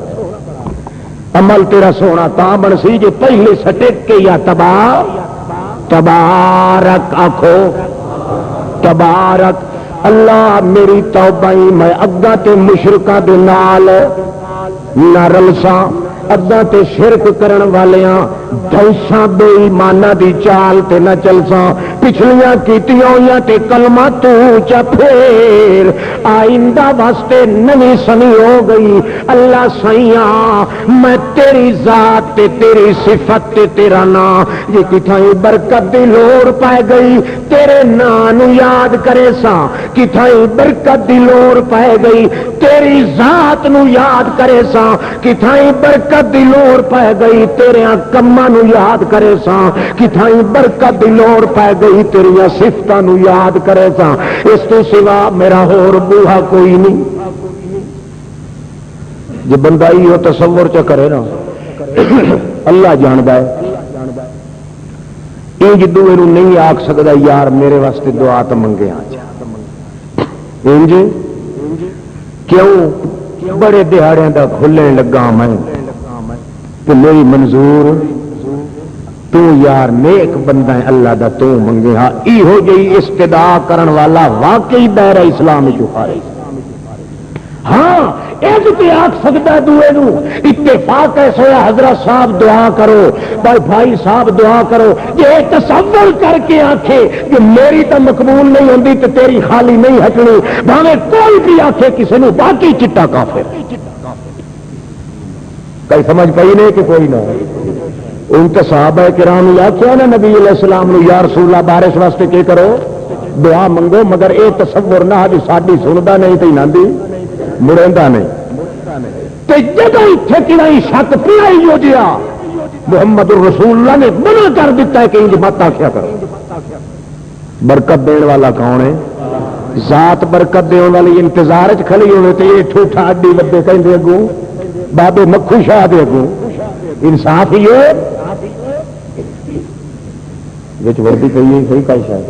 عمل تیرا سونا تا بن سی جی پہلے سٹک کے یا تبارک آخو تبارک اللہ میری توبہ میں اگا تے مشرکاں دے نال نہ رلساں اگا تے شرک کرن والیاں دھوساں بے ایماناں دی چال تے نہ چلساں پچھلیاں کیتیاں ہویاں تے کلمہ تو چا پھیر آئندہ واسطے نوی سنی ہو گئی. اللہ سیاں میں تیری ذات تے تیری صفت تے تیرا نام یہ کتھائیں برکت دی لوڑ پائے گئی تیرے نام یاد کرے سا کتھائیں برکت دی لوڑ پائے گئی تیری ذات نو یاد کرے سا کتھائیں برکت دی لوڑ پائے گئی تیرے کماں نو یاد کرے سا کتھائیں برکت دی لوڑ پائے گئی تیریاں صفتاں نو یاد کرے سا. اس تو سوا میرا ہور بوہا کوئی نہیں. جب بندہ ہی تصور چ کرے نا اللہ جاندا ہے یہ جدو یہ نہیں آکھ سکتا یار میرے واسطے دعا تو منگے انج کیوں بڑے دہاڑیاں دا کھلنے لگا میں تو میری منظور تو یار نیک بندہ ہے اللہ دا تو منگے. ہاں ایہو جی استدا کرن والا واقعی دائرہ اسلام چوکھارے. ہاں ایک تے آکھ سکتا دوے نو اتفاق ایسا ہویا حضرت صاحب دعا کرو بھائی صاحب دعا کرو یہ تصور کر کے آکھے کہ میری تو مقبول نہیں ہوندی تو تیری خالی نہیں ہٹنی بھاوے کوئی بھی آکھے کسی نو باقی چٹا کافر. کئی سمجھ پئی نہیں کہ کوئی نہ ان کے صحابہ کرام یا کیا نا نبی علیہ السلام نے یا رسول اللہ بارش واسطے کی کرو دعا منگو مگر اے تصور نہ بھی ساڈی سندا نہیں تے ناندی مڑیندا نہیں تے جدوں ایتھے کڑائی شک پیا ہی ہو گیا محمد رسول اللہ نے منع کر دیتا ہے کہ انج مت آکھیا کرو. برکت دین والا کون ہے؟ ذات برکت دینے والی انتظار وچ کھڑی ہوے تے اے ٹھوٹا اڈی ودے کہندے اگوں بابے مکھو شاہ دے اگوں انصاف ہی ہے وردی پی صحیح کا شاید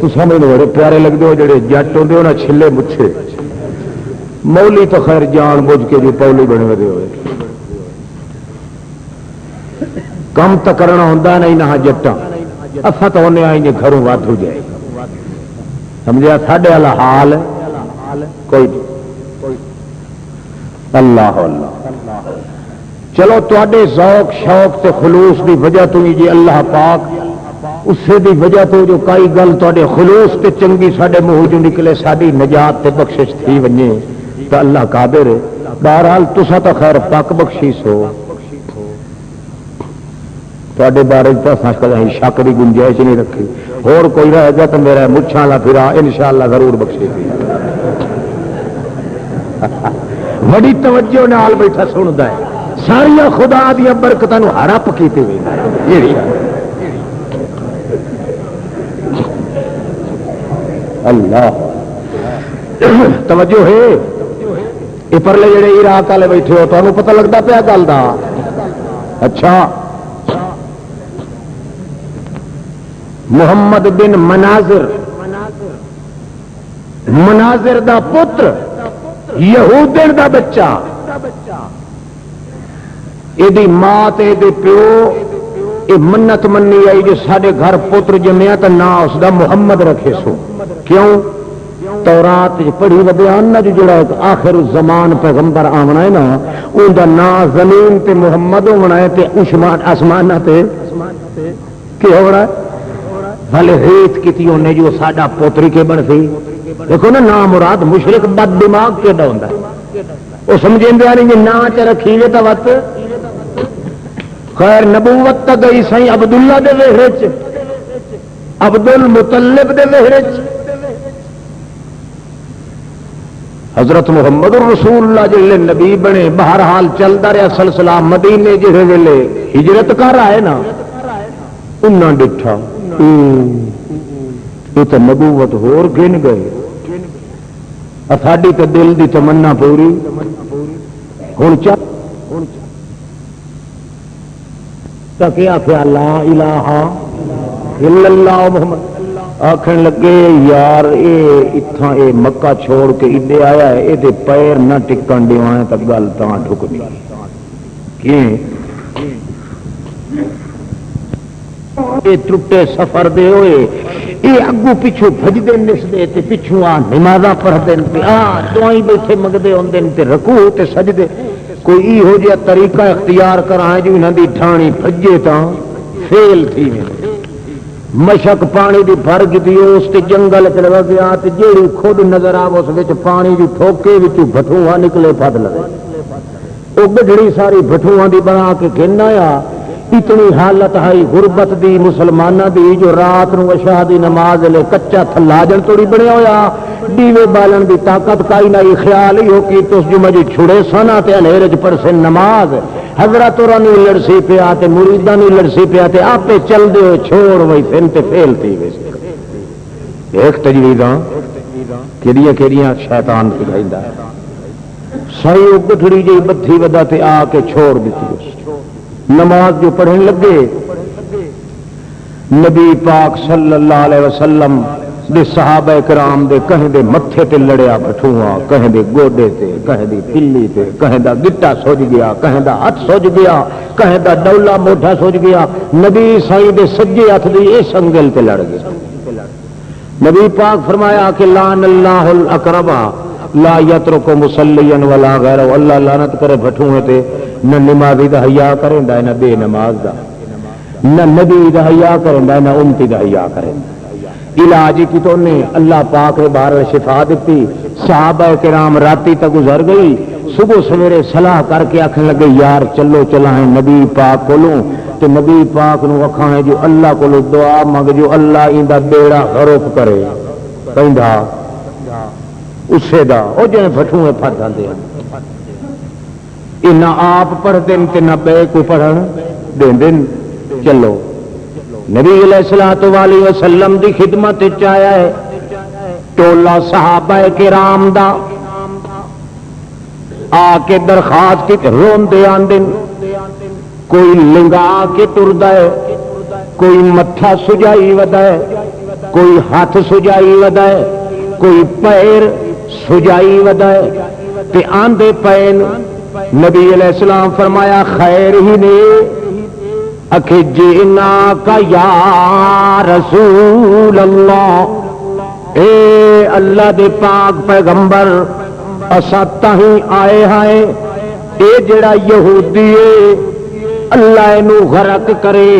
تو سمجھ بڑے پیارے لگتے ہو جڑے جٹ ہوتے ہو نا چھلے مچھے مولی تو خیر جان بوجھ کے جو پولی بنے ہوئے ہوئے کم تو کرنا ہوں نہیں نہ جٹا اصا تو انہیں آئیں گے گھروں واد ہو جائے سمجھا ساڈے والا حال کوئی اللہ اللہ. چلو تے ذوق شوق تے خلوص دی وجہ تو جی اللہ پاک اسے دی وجہ تو جو کئی گل تے خلوص تے چنگی ساڈے منہ جو نکلے ساری نجات تے بخشش تھی ونجے تو اللہ قادر ہے. بہرحال تسا تو خیر پاک بخشیش ہو تے بارے کہیں شک کی گنجائش نہیں رکھی اور کوئی رہے گا تو میرا مچھاں لا پھرا انشاءاللہ ضرور بخشے گی. بڑی توجہ نال بیٹھا سنتا ہے ساریا خدا دیا برکتوں ہڑپ کیتے ہوئے اللہ توجہ ہے. یہ پرلے جڑے عراق والے بیٹھے ہو تمہیں پتہ لگتا پیا گل دا. اچھا محمد بن مناظر دا پتر یہودین دا بچہ یہ ماں تے پیو یہ منت منی آئی جو سارے گھر پتر جمیا تو نہ اس دا محمد رکھے سو کیوں تورات پڑھی و بیان نہ جو جڑا آخر الزمان پیغمبر آمنا ہے نا ان دا نام زمین تے محمد ہونا ہے تے آسمان تے کی ہونا ہے بھلے ریت کیتی انہیں جو ساڈا پوتری کے بن سی دیکھو نا نام مراد مشرک بد دماغ کے ہوندا ہے وہ سمجھیں دیا نہیں جی نا چ رکھی وے تا وت خیر نبوت تا گئی سائیں عبداللہ دے وہرے چ عبد المطلب دے وہرے چ حضرت محمد رسول اللہ جلے نبی بنے بہرحال چلتا رہا سلسلہ مدینے جہے ویلے ہجرت کر آئے نا انہاں ڈٹھا یہ تو نبوت ہور گن گئے ساڈی تو دل دی تمنا پوری ہوں کیا کیا لا الہ الا اللہ محمد آخر لگے یار اتھاں اے مکہ چھوڑ کے ادے آیا ہے یہ پیر نہ ٹکن دیوائیں تو گل تاں ٹھکنی یہ ٹوٹے سفر دے ہوئے یہ اگو پچھو بجتے نستے تے پچھو آ نمازاں پڑھتے دعائیں بیٹھے منگتے ہوندے تے رکوع تے سجدے کوئی یہو جہا طریقہ اختیار کرائیں جو انہاں دی ٹھانی بھجے تاں فیل تھی مشک پانی دی بھر گئی اس تے جنگل چ لگا گیا تے جیڑی خود نظر آ اس وچ پانی دی ٹھوکے وچ بھٹوہا نکلے پھد لگے او گڈڑی ساری بھٹوہاں دی بنا کے گھن آیا اتنی حالت ہے غربت دی مسلمانہ دی جو رات نو عشاء دی نماز لے کچا تھلاجن توڑی بنیا ہویا دیوے بالن دی طاقت کائی نہ خیال ہی ہو کی تو اس جمعہ جی چھڑے سنا تے انہیرج پر سے نماز حضرت اور نہیں لڑسی پیا تے مریداں نہیں لڑسی پیا تے آپے چل دے ہوئے چھوڑ وہی پھر تے فیل تھی ویسے ایک تجویزاں کیڑیاں شیطان سکھائیندا ہے سائی او گٹھڑی جی بتھی ودا تے آ کے چھوڑ دیتی نماز جو پڑھنے لگے نبی پاک صلی اللہ علیہ وسلم دے صحابہ کرام دے کہیں دے متھے تے لڑیا بٹھوا کہیں دے گوڈے تے کہیں دی پلی تے کہیں دا گٹا سوج گیا کہیں دا ہاتھ سوج گیا کہیں دا ڈولا موٹا سوج گیا نبی سائی دے سجے ہاتھ دی اس انگل تے لڑ گیا نبی پاک فرمایا کہ لعن اللہ الاقربا لا یترک مصلیا ولا غیرہ اللہ لعنت کرے بٹھوے تے نہ نمازی دا حیا کریں دا نہ بے نماز دا نہ نبی دا حیا کریں دا نہ امتی دا حیا کریں علاج کی تو نے اللہ پاک نے باہر شفا دیتی صحابہ کرام راتی تک گزر گئی صبح سویرے صلاح کر کے آخر لگے یار چلو چلائیں نبی پاک کولوں تو نبی پاک نو آکھاں جو اللہ کولوں دعا منگ جو اللہ ایندا بیڑا غرق کرے کہندا اسے دا او جنے پھٹھوے پھٹ جاندے ہیں یہ نہ آپ پڑھتے ہیں نہ بے کو پڑھن دیں چلو نبی علیہ الصلوۃ والسلام دی خدمت آیا ہے ٹولا صحابہ کرام دا آ کے درخواست کی روندے آندے کوئی لنگا کے ٹردا ہے کوئی متھا سجائی ودا ہے کوئی ہاتھ سجائی ودا ہے کوئی پیر سجائی ودا ہے تے آندے پین نبی علیہ السلام فرمایا خیر ہی نے اکھے جینا کا یا رسول اللہ اے اللہ دے پاک پیغمبر اسا تاہی آئے ہائے اے جڑا یہودی ہے اللہ اینو غرق کرے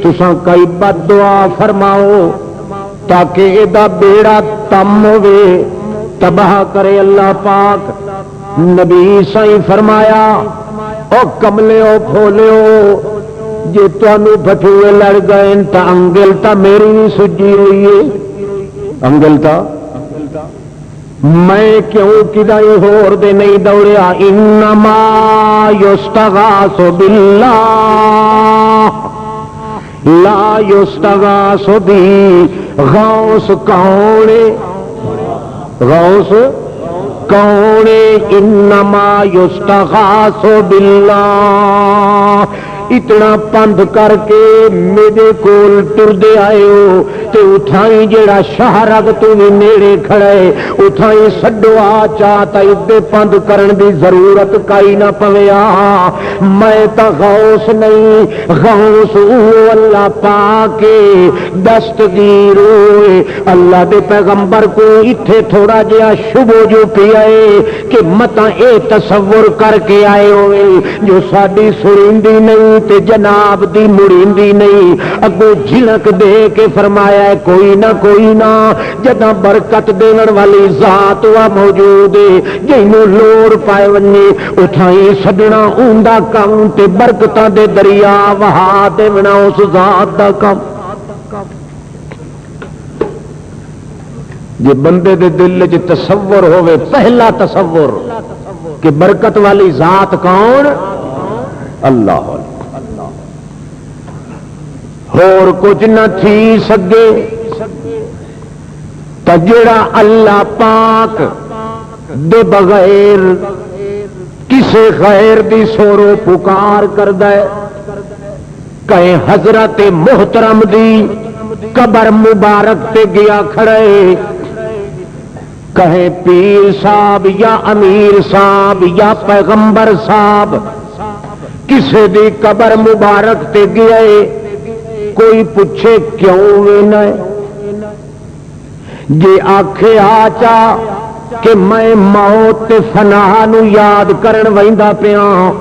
تساں کئی بد دعا فرماؤ تاکہ اے دا بیڑا تم ہوے تباہ کرے اللہ پاک نبی سائی فرمایا او کملے او پھولے او جے تانوں بٹھوے لڑ گئے تا انگل تا میری نہیں سجی ہوئی ہے انگل تا میں کیوں کدائی ہور دے نہیں دوڑیا انما یستغاث باللہ لا یستغاث بی غوث کونے غوث کونے انما یستغاث باللہ اتنا پند کر کے میرے کول ٹردے آئے ہو تے اتھائی جیڑا شہرگ تو بھی نیڑے کھڑے اتھائی سڈو آ چاہتا ادے پند کرن دی ضرورت کائی نہ پویا میں تا غوث نہیں غوث اللہ پاک دستگیر ہوئے اللہ دے پیغمبر کو اتھے تھوڑا جہا شبو جو پیائے کہ متا اے تصور کر کے آئے ہوئے جو ساڈی سریندی نہیں تے جناب دی مڑیندی نہیں اگو جھلک دے کے فرمایا ہے کوئی نہ جداں برکت دین والی ذات وا موجود ہے جنوں لوڑ پائے ونی اٹھائی سڈنا اوندا کم تے برکتاں دے دریا وہا دیونا اس ذات دا کم جے بندے دے دل وچ تصور ہوئے پہلا تصور کہ برکت والی ذات کون اللہ اور کچھ نہ تھی سگے تا جڑا اللہ پاک دے بغیر کسے غیر دی سورو پکار کردا ہے کہیں حضرت محترم دی قبر مبارک تے گیا کھڑے کہیں پیر صاحب یا امیر صاحب یا پیغمبر صاحب کسے دی قبر مبارک تے گئے کوئی پوچھے کیوں وینا ہے جے آکھے آچا کہ میں موت تے فنا نو یاد کرن ویندا پیاں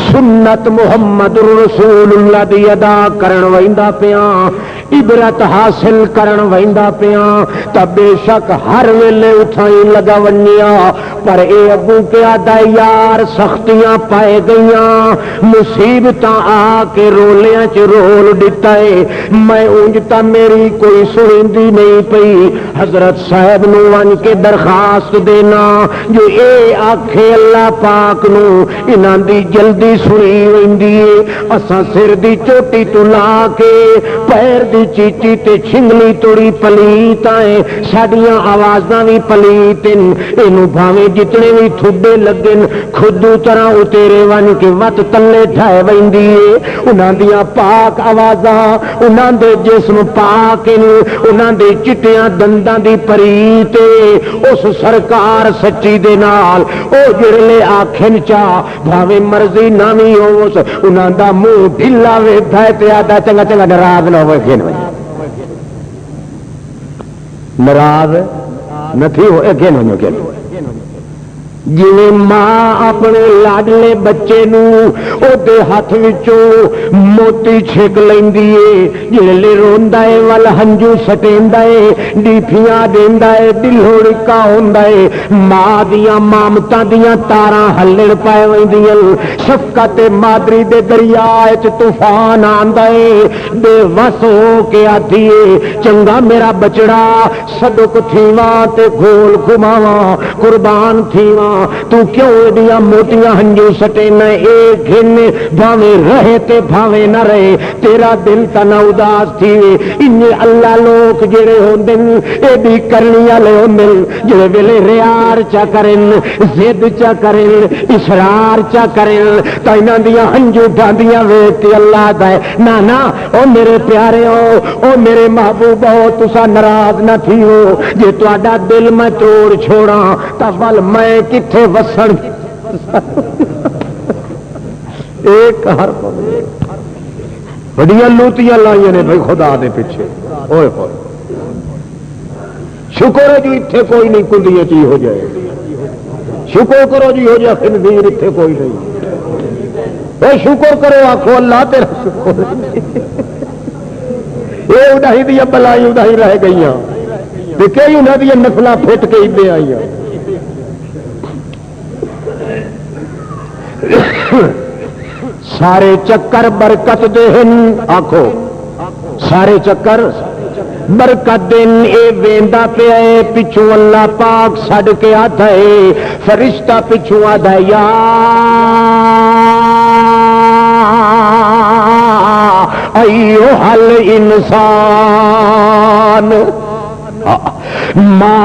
سنت محمد رسول اللہ دی ادا کرن ویندا پیاں عبرت حاصل کرن ویندا پیاں تا بے شک ہر ویلے اٹھائی لگا ونیا پر اے ابو کے آدھا یار سختیاں پائے گئیاں مصیبتاں آ کے رولیاں چ رول دیتا ہے میں اونجتا میری کوئی سنیندی نہیں پئی حضرت صاحب نو ون کے درخواست دینا جو اے آکھے اللہ پاک نو انہاں دی جلدی سنی ویندی ہے اساں سر دی چوٹی تو لا کے پیر دی چیچی تے چھنگلی توڑی پلیت آئے ساڑیاں آوازاں بھی پلیت اینو بھاویں جتنے بھی تھوڑے لگن خودو طرح اتیرے ون کے وط تلے ڈھائے ویندی ہے انہاں دیاں پاک آوازاں انہاں دے جسم پاک انہاں دے چٹیاں دنداں دی پریت اس سرکار سچی دے نال او جڑلے آکھن چا بھاویں مرضی نامی ہوس انہاں دا منہ ڈھلا ویدھا تے آدھا چنگا چنگا ناراض نہ ہوئے کھین ناراض نہ تھی ہو اگین ہو کھین جی ماں اپنے لاڈلے بچے نو او دے ہاتھ وچوں موتی چھک لیندی ہے جڑے روندا ہے ول ہنجو سٹیندا ہے ڈیفیاں دیندا ہے دل ہڑکا ہوندا ہے ماں دیاں مامتاں دیاں تاراں ہلن پائے ویندیاں شفقت مادری دے دریا وچ طوفان آندا ہے بے وس ہو کے آدھی ہے چنگا میرا بچڑا صدق تھیواں تے گھول گھماواں قربان تھیواں تو کیوں ایڈیاں موٹیاں ہنجو سٹینا اے گھن بھاویں رہے تے بھاویں نہ رہے تیرا دل تا نہ اداس تھیوے انہیں اللہ لوگ جڑے ہوندن اے بھی کرنی والے ہوندن جڑے ویلے ریار چا کرن زد چا کرن اصرار چا کرن تا انہاں دیاں ہنجو ڈاندیاں ویکھ کے اللہ دا ہے نا او میرے پیارے او میرے محبوب ہو تسا ناراض نہ تھیو جے تہاڈا دل میں توڑ چھوڑاں تا ول میں کتھے وسن ایک حرف بڑیاں لوتیاں لائیاں نے بھائی خدا دے پیچھے اوئے ہوئے شکر ہے جو اتنے کوئی نہیں کندیاں چی ہو جائے شکر کرو جی ہو جائے خنزیر اتنے کوئی نہیں اے شکر کرو آخو اللہ تیرا شکر یہ اڈائی دیا بلائی اڈائی رہ گئی کئی انہوں دیا نسل پھٹ کے ادے آئی سارے چکر برکت دے آخو سارے چکر برکت دن اے ویندا پیا اے پچھوں اللہ پاک سڈ کے آتا ہے فرشتہ پچھوں آدھا یا ایوہل انسان ما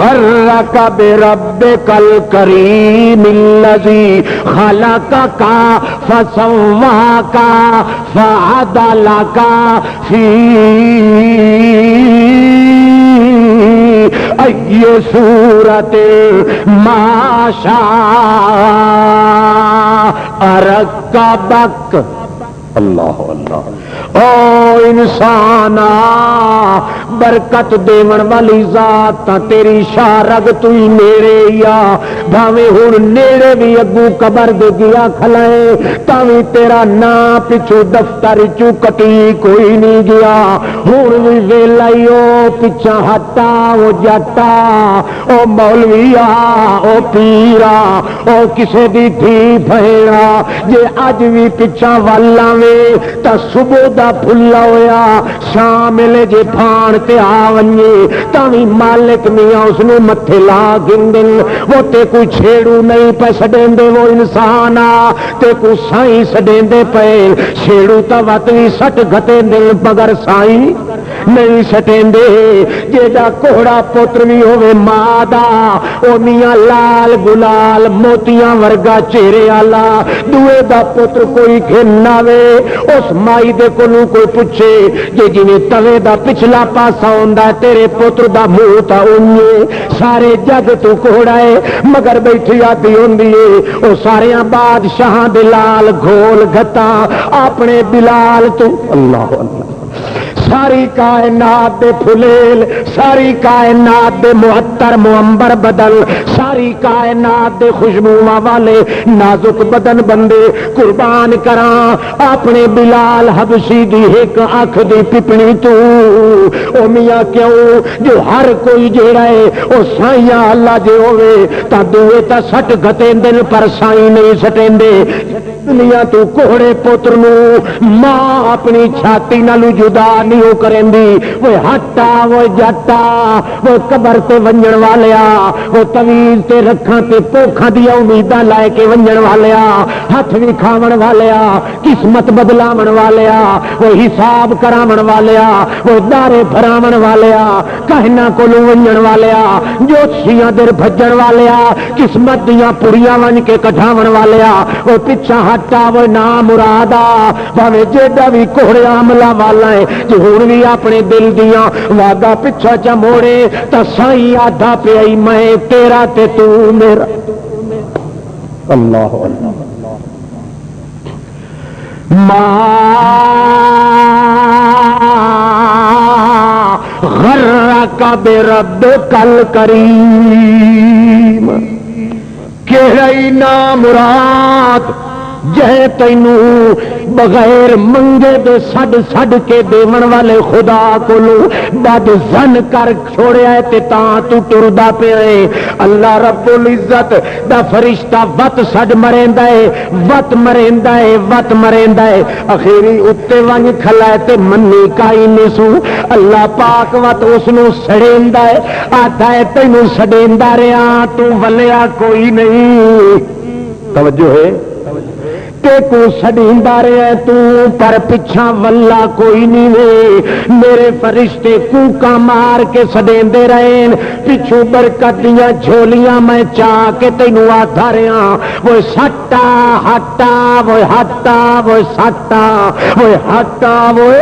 غرک بربک الکریم الذی خلقک فسواک فعدلک فی ای صورت ما شاء رکبک. اللہ اللہ. او انسانا برکت دیون والی ذات تا تیری شاہ رگ تو ہی نیڑے یا بھاویں ہن نیڑے بھی اگو قبر دے گیا کھلائے تاویں تیرا نا پچھو دفتر چو کٹی کوئی نہیں گیا ہن بھی ویلائیو پچھا ہٹا او جٹا او مولویا او پیرا او کسے دی تھی بھیڑا جے اج بھی پچھا والا تا صبح دا پھلا ہویا شام لے جے پھان تے آونجے تاویں مالک میاں اس نے متھے لا گندن وہ تے کوئی چھیڑو نہیں پہ سڈیندے وہ انسان تے کوئی سائیں سڈیندے پہ چھیڑو تا وت بھی سٹ گھتے دل مگر سائیں نہیں سٹیندے جیڑا کوڑا پتر بھی ہوے ماں دا او میاں لال گلال موتیاں ورگا چہرے والا دوے دا پتر کوئی گھن وے اس مائی دے کولوں کوئی پوچھے جے جویں توے دا پچھلا پاسا ہوندا ہے تیرے پتر دا منہ تا اونجے سارے جگ تو کوڑا ہے مگر بیٹھی آتی ہوندی ہے او سارے بادشاہاں دے لال گھول گھتا اپنے بلال تو اللہ اللہ ساری کائنات دے پھلیل ساری کائنات دے معطر معمبر بدل ساری کائنات دے خوشبواں والے نازک بدن بندے قربان کراں اپنے بلال حبشی دی ایک اکھ دی پپنی تو او میاں کیوں جو ہر کوئی جیڑا ہے او سائیاں اللہ جے ہوے تا دوے تا سٹ گتے دل پر سائی نہیں سٹیندے دنیا تو کوڑے پتر نو ماں اپنی چھاتی نالو جدا نہیں ہو کرندی وہ ہٹا وہ جٹا وہ قبر تے ونجن والیا وہ تویز تے رکھاں تے پوکھاں دی امیداں لائے کے ونجن والیا ہاتھ بھی کھاون والیا قسمت بدلاون والیا وہ حساب کراون والیا وہ دارے بھراون والیا کہنا کولو ونجن والیا جوتشیاں در بھجن والیا قسمت دیاں پڑیاں ون کے کٹھاون والیا وہ پچھا ہٹا وہ نام مرادا بھاویں جیڈا بھی کوڑے عملہ والا ہے جو ہن بھی اپنے دل دیاں وعدہ پچھا چا موڑے تا سائی آدھا پیائی میں تیرا تے تو میرا. اللہ اللہ ما غرک بربک الکریم کہڑی نام مراد جے تینوں بغیر منگے دے سڈ سڈ کے دیون والے خدا کولو بد زن کر چھوڑیا ہے تے تاں تو ٹردا پیا ہے. اللہ رب العزت دا فرشتہ وت سڈ مریندا ہے وت مریندا ہے وت مریندا ہے اخیری اتے ونج کھلا ہے تے منی کائی نسو اللہ پاک وت اس نو سڑیندا ہے آتا ہے تینوں سڑیندا رہیا تو ولیا کوئی نہیں. توجہ ہے تے کو سڑیندا رہے تو پر پچھا واللہ کوئی نہیں وے میرے فرشتے کوکا مار کے سڑیندے رہے پچھو برکت دیاں جھولیاں میں چاہ کے تینوں آدھا رہا وہ سٹا ہٹا وہ ہٹا وہ سٹا وہ ہٹا وہ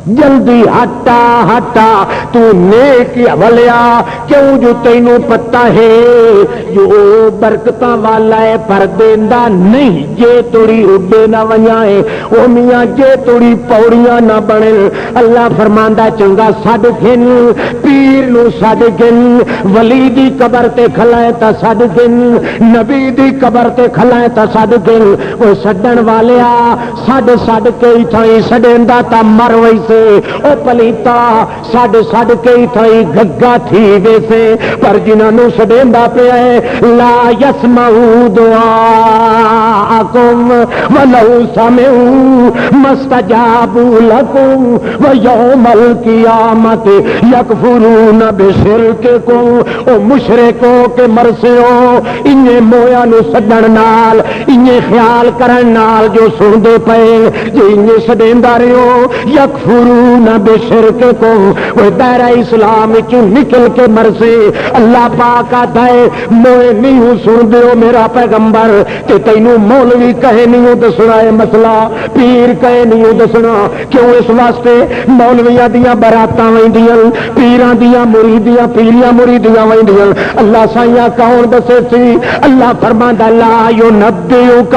جلدی ہٹا ہٹا تو نیک ولیا کیوں جو تینوں پتہ ہے جو برکتاں والا ہے پر دیندا نہیں جے توڑی اڈے نہ ونجائے او میاں جے توڑی پوڑیاں نہ بنے. اللہ فرماندا چنگا سڈ گن پیر نو سڈ گن ولی دی قبر تے کھلائے تا سڈ گن نبی دی قبر تے کھلائے تا سڈ گن او سڈن والیا سڈ سڈ کے ہی تھائی سڈیندا تا مر وئی او پلیتا سڈ سڈ کے تھائی گگا تھی ویسے پر جنہوں سڈیندا پیا ہے لا یسمعوا دعاءکم ولو سمعوا مستجابوا لکم ویوم القیامت یکفرون بشرککم. او مشرکوں کے مرسیو انہیں مویا نو سڈن نال انہیں خیال کرن نال جو سن دے پے جے انہیں سڈیندا رہو یکفر یکفرون بشرککم، وہ دائرہ اسلام چوں نکل کے مرسے اللہ پاک آتا ہے موئے نہیں ہوں سن دیو میرا پیغمبر کہ تینوں مولوی کہے نہیں ہوں دسنا ہے مسئلہ، پیر کہے نہیں ہوں دسنا، کیوں اس واسطے مولویاں دیاں براتاں ویندیاں، پیراں دیاں مریدیاں پیریاں مریدیاں ویندیاں، اللہ سائیاں کون دسے سی؟ اللہ فرماندا لا ینبئک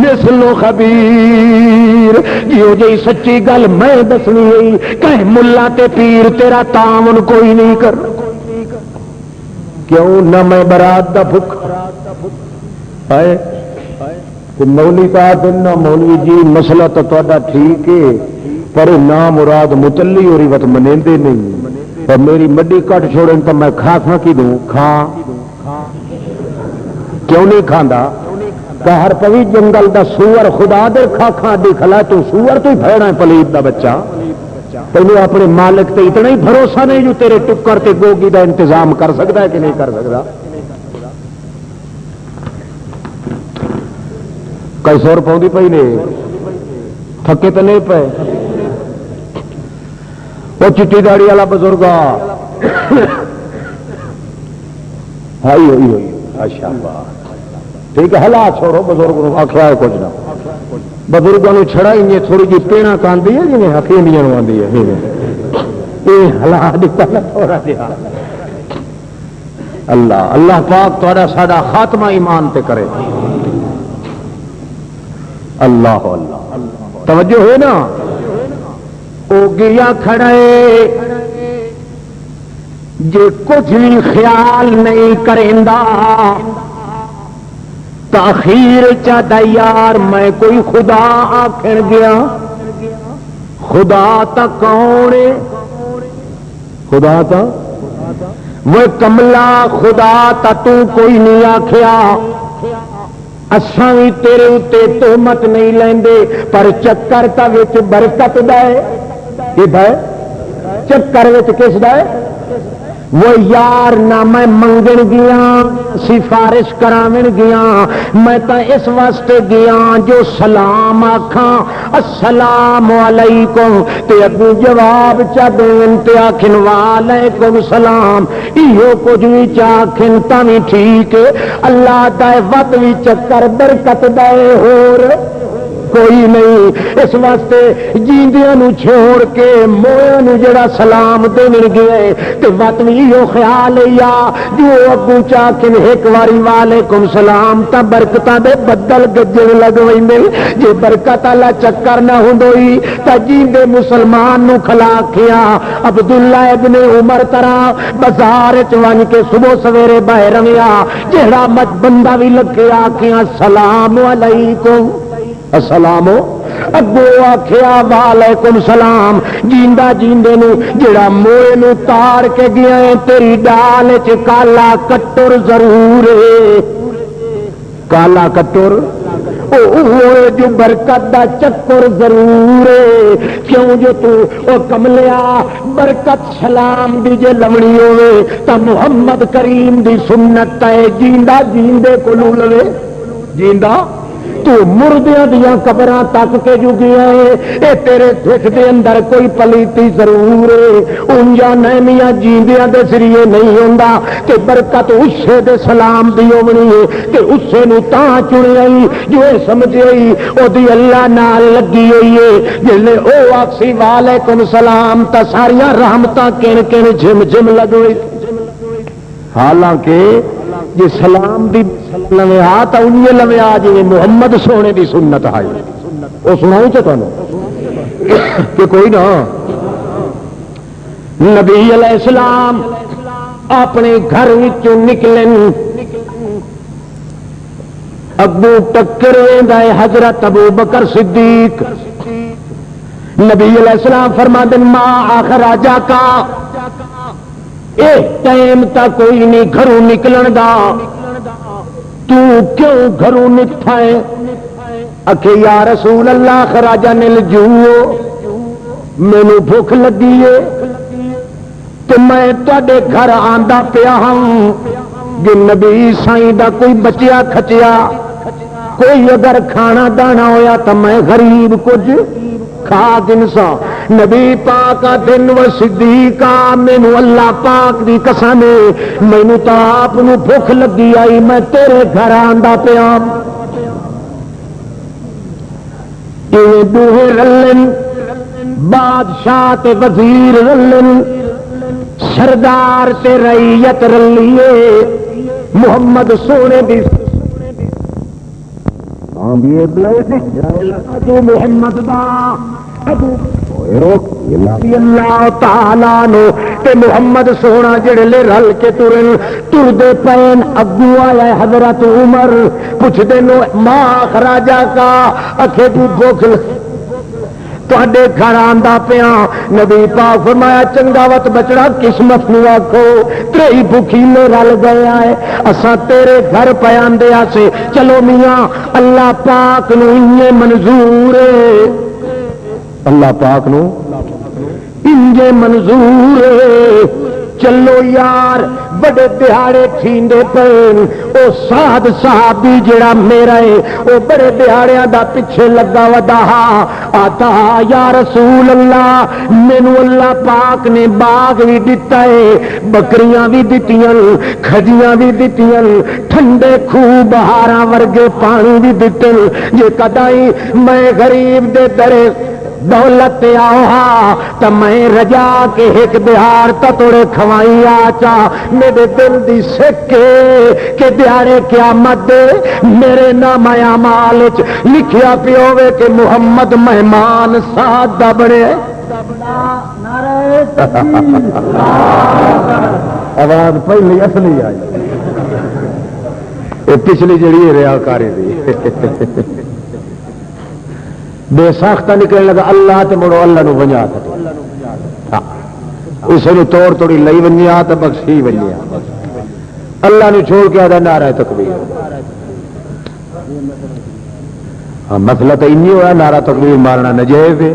مثل خبیر، جیو جی سچی گل میں دسنی ہے کہ ملا تے پیر تیرا تعاون کوئی نہیں کر، کیوں نہ میں برات دا بھکھا ہے کہ مولوی کا دن مولوی جی مسئلہ تو تہاڈا ٹھیک ہے پر نہ مراد متلی اور وقت منیندے نہیں، اور میری مڈی کٹ چھوڑیں تو میں کھا کی دوں کھا کیوں نہیں کھاندا؟ کہ ہر پوی جنگل دا سور خدا در کھا دی کھلا تو سور تو ہی پھیڑا ہے پلیت دا بچہ، تینوں اپنے مالک تے اتنا ہی بھروسہ نہیں جو تیرے ٹکر تے گوگی دا انتظام کر سکتا ہے کہ نہیں کر سکتا؟ کئی سو روپے پی نے تھکے تو نہیں پے؟ وہ چٹی داڑی والا بزرگ ہائی ہوئی ہوئی اچھا ٹھیک ہے ہلا چھوڑو بزرگ آخیا ہے کچھ نہ بزرگوں چھڑا ہی تھوڑی جی پیڑا کاندی ہے جی حقیمیاں آدھی ہے یہ ہلا دیتا تھوڑا جہا اللہ اللہ پاک تھوڑا ساڈا خاتمہ ایمان تے کرے اللہ اللہ توجہ ہے نا او گیا کھڑے جے کچھ بھی خیال نہیں کریندا تاخیر چاہتا یار میں کوئی خدا آخر گیا، خدا تا کون ہے؟ خدا تا وہ کملا خدا تا تو کوئی نہیں آخیا، اساں بھی تیرے اتے تہمت نہیں لیندے پر چکر تا وچ برکت دا ہے، یہ بھائی چکر وچ کس دا ہے؟ وہ یار نہ میں منگن گیا سفارش کراون گیا، میں تو اس واسطے گیا جو سلام آکھاں السلام علیکم تے اگوں جواب چا دین تے آکھن وعلیکم السلام، ایہو کچھ بھی چاکھن تاں وی ٹھیک ہے، اللہ دا وت وی چکر برکت دے ہور کوئی نہیں، اس واسطے جیندیاں نو چھوڑ کے مویاں نو جڑا سلام دین گئے تے وت وی ایہو خیال یا جو اگوں چاکن ایک واری وعلیکم سلام تا برکتاں دے بدل گجن لگ ویندے، جے برکت والا چکر نہ ہوندوئی تا جیندے مسلمان نو کھلا کھیا عبداللہ ابن عمر طرح بازار وچ ون کے صبح سویرے باہر رویا جہڑا مت بندہ وی لگے آکھیا السلام علیکم السلام اگو آخیا وعلیکم السلام، جیندا جیندے نو جڑا موئے نو تار کے گیا ہے تیری ڈال چ کالا کٹر ضرور ہے، کالا کٹر جو برکت دا چکر ضرور ہے، کیوں جو تو او کملیا برکت سلام دی جے لمنی ہوے تا محمد کریم دی سنت ہے جیندا جیندے کو لولے جیندا تو مردیاں دیاں قبراں تک کے جو گیا ہے اے تیرے دکھ دے اندر کوئی پلیتی ضرور ہے، انجا نعمیاں جیندیاں دے ذریعے نہیں ہوندا کہ برکت اسے دے سلام دی ہونی ہے کہ اسے نو تاں چنے آئی جو اے سمجھ آئی او دی اللہ نال لگی ہوئی ہے، جلے او آکسی وعلیکم السلام تا ساریاں رحمتاں کن کن جھم جھم لگ ہوئی، حالانکہ جی سلام دی لمیا تو ان لمیا جی محمد سونے دی سنت ہے وہ سناؤ تمہیں کہ کوئی نہ نبی علیہ السلام اپنے گھر نکلے اگو ٹکر گئے حضرت ابو بکر صدیق، نبی علیہ السلام فرما دن ماں آخر آجا کا ٹائم تا کوئی نہیں گھروں نکلن دا، تو کیوں گھروں نکتا ہے؟ اکھے یا رسول اللہ خراجہ نل جو مینو بھوک لگی ہے تو میں تواڈے گھر آندا پیا ہوں، جو نبی سائیں دا کوئی بچیا کھچیا کوئی اگر کھانا دانا ہویا تو میں غریب کچھ کھا گنسا، نبی پاک دن و صدیقہ مینو اللہ پاک دی قسم مینو تو آپ بھوک لگی آئی میں تیرے گھر آندا پیا دوہے رلن بادشاہ تے وزیر رلن سردار تے رعیت رلیے محمد سونے دی محمد دا اللہ تعالیٰ نو تے محمد سونا جڑے لے رل کے ترن تردے پین اگو آیا حضرت عمر پوچھ دے نو ماں خراجہ کا اکھے دی بھوک تے گھر آندا پیا نبی پاک فرمایا چنگا وت بچڑا قسمت نو آکھو تیری بھوکی میں رل گیا ہے اساں تیرے گھر پہ آندے سے چلو میاں اللہ پاک نو انجے منظور ہے اللہ پاک نو انجے منظور ہے چلو یار بڑے دہاڑے کھیندے پین او سعد صحابی جڑا میرا ہے او بڑے دہاڑیاں دا پیچھے لگا ودا آتا یا رسول اللہ مینو اللہ پاک نے باغ بھی دتا ہے بکریاں بھی دتیاں کھجیاں بھی دتیاں ٹھنڈے خوہ بہاراں ورگے پانی بھی دتے جے کدائی میں غریب دے درے دولت آؤ تو میں رجا کے ایک دہاڑ تڑے کھوائی آچا میرے دل دی سکے کہ دیہڑے قیامت دے میرے نام اعمال لکھیا پیوے کہ محمد مہمان سادہ بڑے آواز پہلی اصلی آئی پچھلی جڑی ریاکاری دی بے ساختہ نکلنے لگا اللہ تے مڑو اللہ نو ونجا اسے نو توڑ توڑی لئی ونجیا تو بخشی ونجیا اللہ نے چھوڑ کے آدھا نعرہ تکبیر مسئلہ تو انہی ہوا نعرہ تکبیر مارنا نجائز ہے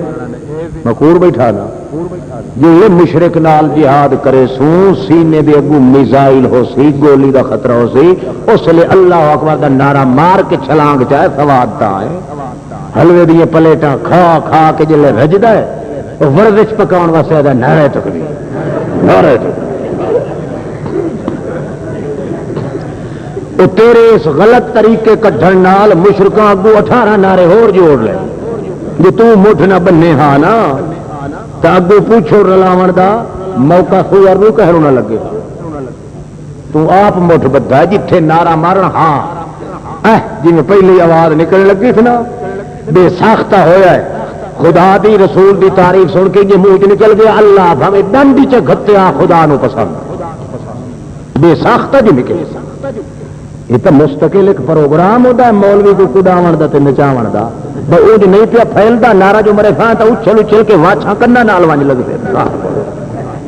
مکور بیٹھا نا جو یہ مشرک نال جہاد کرے سو سینے دے اگو میزائل ہو سی گولی دا خطرہ ہو سی اس لیے اللہ اکبر دا نعرہ مار کے چھلانگ چاہے ثواب دا ہے حلوے دیا پلیٹاں کھا کھا کے جلے رجدا ہے ورزش پکاؤن واسطے دا نعرہ تکبیر نعرہ تکبیر او تیرے اس غلط طریقے کڈھن نال مشرکاں اگو 18 نعرے ہور جوڑ لے جو تو مٹھ نہ بننے ہاں نا تا اگو پوچھو رلاون دا موقع خیر نو کہرو نہ لگے تو آپ مٹھ بدھا جتھے نعرہ مارن ہاں جی میں پہلی آواز نکلنے لگی تھی نا بے ساختہ ہویا ہے خدا دی رسول دی تعریف سن کے یہ منہ نکل گیا اللہ بھاوے ڈنڈی چ گھتیا خدا نو پسند بے ساختہ جو نکلے یہ تو مستقل ایک پروگرام ہوتا ہے مولوی کو کڈاون دا تے نچاون دا اونج نہیں پیا پھیلدا نعرہ جو مرے کھاں تا اچھل اچھل کے واچھاں کنا نال ونج لگ پیا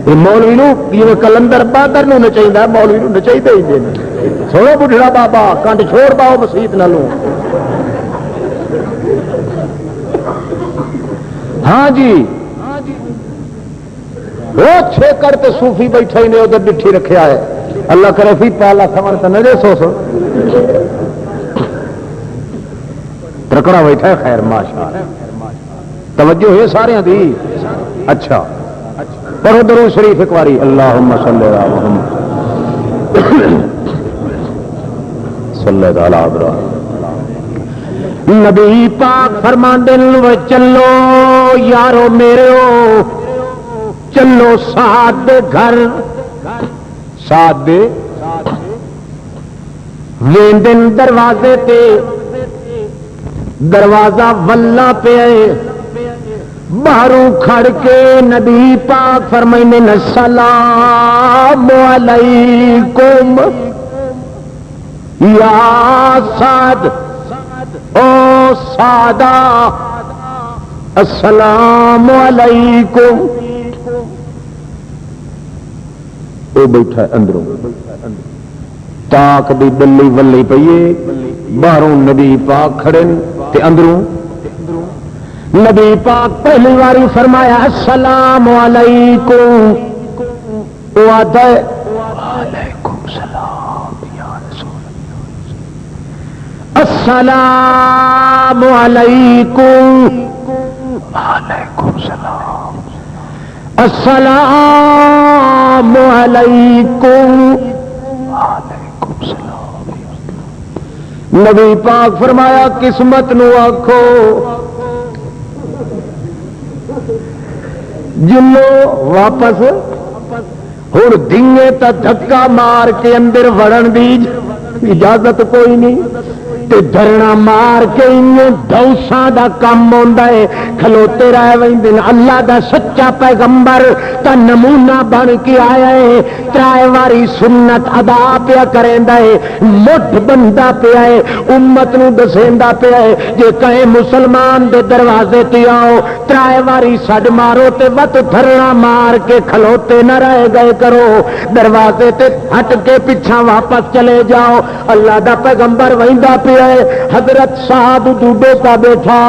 یہ مولوی نو یہ کلندر بہادر نو نچائیدا مولوی نو نچائیدا ہی نہیں سوڑو بڈھڑا بابا کنڈ چھوڑ پاؤ مسیت نالوں ہاں جی وہ چھ کرتے صوفی بیٹھے نے ادھر ڈٹھی رکھیا ہے اللہ کرے فی پالا سمر تو نہ سو سو ترکڑا بیٹھا ہے خیر ماشاء توجہ ہے سارے دی اچھا پڑھو درود شریف ایک باری اللہم صلی علی محمد صلی اللہ علیہ نبی پاک فرماندے و چلو یارو میرے چلو سعد دے گھر سعد دے ویندن دروازے تے دروازہ ولا پہ باہروں کھڑ کے نبی پاک فرمائنے السلام علیکم یا سعد او سادہ السلام علیکم وہ بیٹھا اندروں تاک دی بلی ولی پئیے باہروں نبی پاک کھڑے تے اندروں نبی پاک پہلی باری فرمایا السلام علیکم وہ آتا ہے وعلیکم السلام یا رسول اللہ السلام علیکم وعلیکم السلام السلام علیکم وعلیکم السلام نبی پاک فرمایا قسمت نو آکھو جنو واپس ہوں دھیے تا دھکا مار کے اندر وڑن دی اجازت کوئی نہیں تے دھرنا مار کے دوساں دا کم ہوندا ہے کھلوتے رہ ویندے اللہ دا سچا پیغمبر تا نمونہ بن کے آیا ہے ترائے واری سنت ادا پیا کریندا ہے مٹھ بندا پیا ہے امت نو دسیندا پیا ہے جے کہیں مسلمان دے دروازے تے آؤ ترائے واری سڈ مارو تے وت دھرنا مار کے کھلوتے نہ رہ گئے کرو دروازے تے ہٹ کے پیچھا واپس چلے جاؤ اللہ دا پیغمبر ویندا پیا حضرت صاحب ڈوبے کا بیٹھا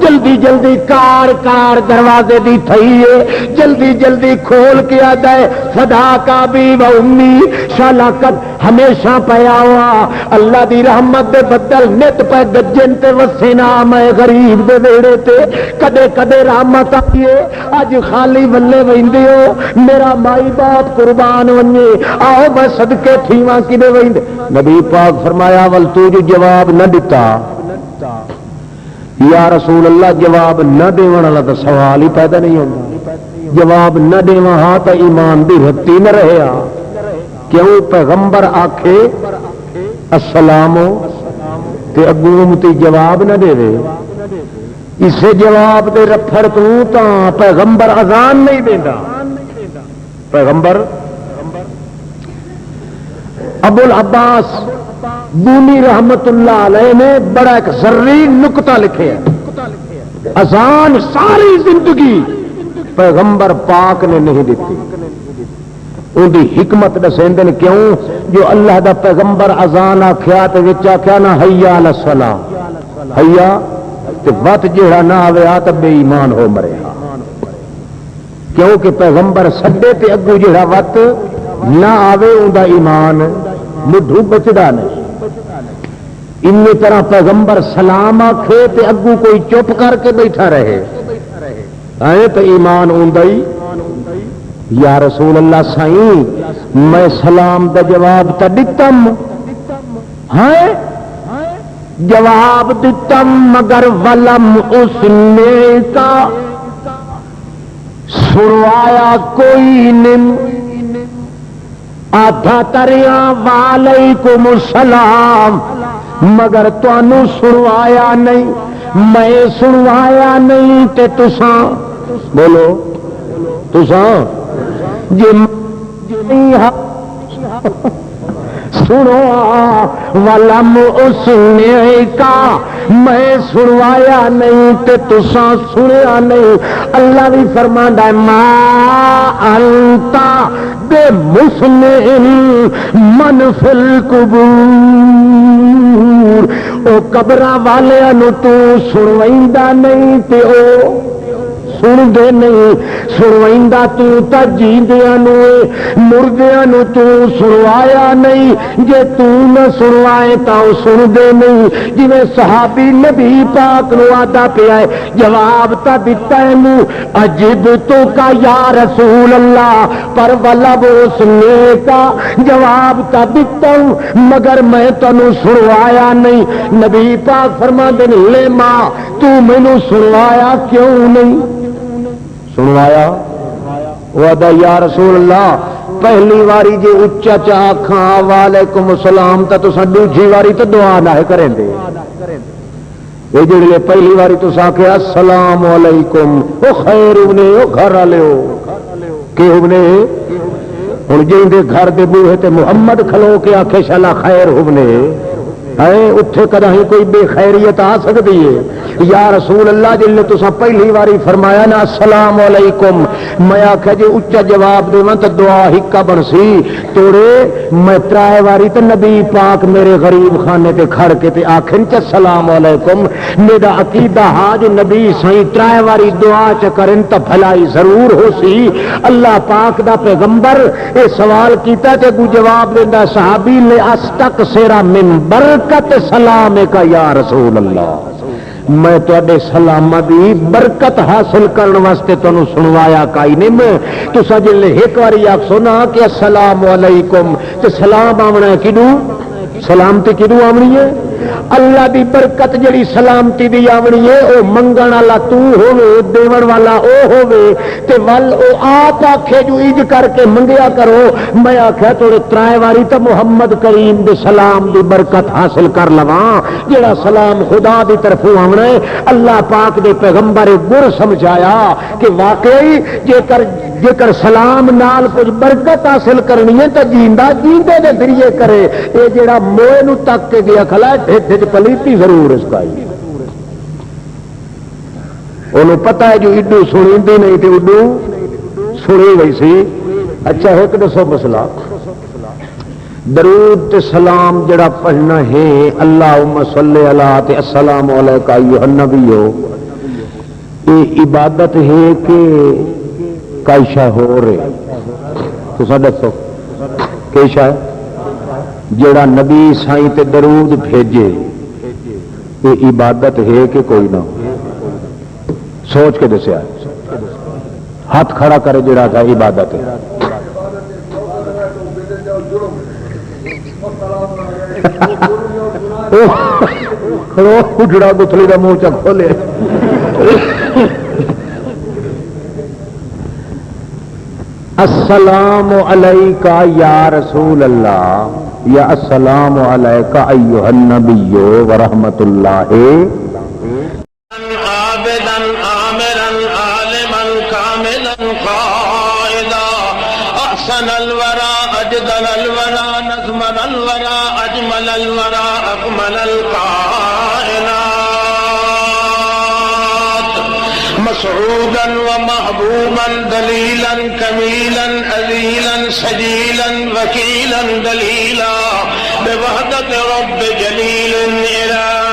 جلدی جلدی کار کار دروازے دی تھئی ہے جلدی جلدی کھول کے آتا ہے فدا کا بھی و امی شالاکت ہمیشہ پیا ہوا اللہ دی رحمت دے بدل نت پہ گجن تے وسے نام ہے غریب دے ویڑے تے کدے کدے رحمت آئیے اج خالی ولے ویندے ہو میرا مائی باپ قربان ونجے آؤ میں صدقے تھیواں کدے ویندے نبی پاک فرمایا ول تو جو جواب نہ دیتا یا رسول اللہ جواب نہ دیون والا تو سوال ہی پیدا نہیں ہوتا جواب نہ دیواں ہاں تو ایمان دی رتی نہ رہیا کیوں پیغمبر آکھے السلام تے اگوں تے جواب نہ دے دے اسے جواب دے رفڑ تو پیغمبر اذان نہیں دیندا پیغمبر ابو العباس بونی رحمت اللہ علیہ نے بڑا ایک ذری نکتہ لکھے ہے اذان ساری زندگی پیغمبر پاک نے نہیں دیتی ان کی حکمت دسیندے نے کیوں جو اللہ دا پیغمبر اذان آخیا تو وچ آخیا نہ حیا علی الصلاۃ حیا تے وت جہاں نہ آوے آ تے بے ایمان ہو مرے کیونکہ پیغمبر سڈے تے اگو جہاں وت نہ آوے ان دا ایمان مڈھو بچدا نہیں ان طرح پیغمبر سلام آخے تے اگو کوئی چپ کر کے بیٹھا رہے تو ایمان اندائی یا رسول اللہ سائیں میں سلام دا جواب تا دتم ہاں جواب دتم مگر ولم اس نے کا سنوایا کوئی نم آدھا تریا وعلیکم السلام مگر تانوں سنوایا نہیں میں سنوایا نہیں تے تساں بولو تساں جی سنو ولم اس نے کا میں سنوایا نہیں تے تساں سنیا نہیں اللہ بھی فرماندا ہے ما انتا بے مسلم من فی القبور او قبراں والیاں نو تو سنویندا نہیں تے او سن دے نہیں سنویندا تو تا جیندیاں نو مردیاں نو تو سنوایا نہیں جے تو نہ سنوائے تا او سن دے نہیں جویں صحابی نبی پاک نو آدا پیا ہے جواب تا دتا ہے نو عجب تو کا یا رسول اللہ پر والا وہ سننے کا جواب تا دتا ہوں مگر میں تانوں سنوایا نہیں نبی پاک فرما دے لے ماں تو مینوں سنوایا کیوں نہیں سنوایا وعدہ یا رسول اللہ پہلی واری جے اچا چا آکھاں وعلیکم السلام تا تساں دوجی واری تے دعا نہ کریں دے اے جڑے پہلی واری تساں کہ السلام علیکم او خیر ابنے او گھر والے ہو کہ ابنے ہن جیندے گھر دے بوہے تے محمد کھلو کے آکھے شالا خیر ابنے اتنے کدا ہی کوئی بے خیریت آ سکتی ہے یا رسول اللہ جل تساں پہلی واری فرمایا نا السلام علیکم میں آخیا جی اچا جواب دیواں تو دعا ہکا بنسی توڑے میں ترائے واری تے نبی پاک میرے غریب خانے تے کھڑ کے تے آخن چ السلام علیکم میرا عقیدہ ہاں جو نبی سائیں ترائے واری دعا چ کرن تو بھلائی ضرور ہو سی اللہ پاک دا پیغمبر اے سوال کیتا تے کو جواب دیندا صحابی نے استق سیرا من برکت سلام کا یا رسول اللہ میں تواڈے سلام دی برکت حاصل کرنے واسطے تانوں سنوایا کائی نہیں میں تساں جے ایک واری آکھو نا کہ السلام علیکم تے سلام آونا ہے کدوں سلامتی کدوں آونی ہے اللہ دی برکت جڑی سلامتی دی آونی ہے او منگن والا تو ہووے دیون والا او ہووے تے ول او آپ آکھے جو ایج کر کے منگیا کرو میں آکھیا تھوڑے ترائے واری تے محمد کریم دے سلام دی برکت حاصل کر لواں جڑا سلام خدا دی طرفوں آونا ہے اللہ پاک دے پیغمبر گر سمجھایا کہ واقعی جے کر سلام نال کچھ برکت حاصل کرنی ہے تو جیندا جیندے دے ذریعے کرے اے جڑا موئے نو تک کے گیا کھلا ڈھڈ پلیتی ضرور اس کا انہوں پتہ ہے جو اڈو سنی نہیں تے اڈو سنی گئی سی اچھا ایک دسو مسئلہ درود تے سلام جڑا پڑھنا ہے اللہم صلی اللہ تے السلام علیکہ ایھا النبی یہ عبادت ہے کہ کائشہ ہو رہے تو سا دسو کیشہ ہے جڑا نبی سائیں تے درود بھیجے یہ عبادت ہے کہ کوئی نہ سوچ کے دسیا ہاتھ کھڑا کرے جڑا تھا عبادت ہے اٹھڑا گتھلی کا منہ چک کھولے السلام علیکہ یا رسول اللہ یا السلام علیکہ ایھا النبی ورحمۃ اللہ عابدا عامرا عالما کاملا قائدا احسن الورى اجدل الورى نظما الورى اجمل الورى اكمل الكائنات مسعودا ومحبوبا دليلا كميلا أذيلا سجيلا وكيلا دليلا بوحدة رب جليل إله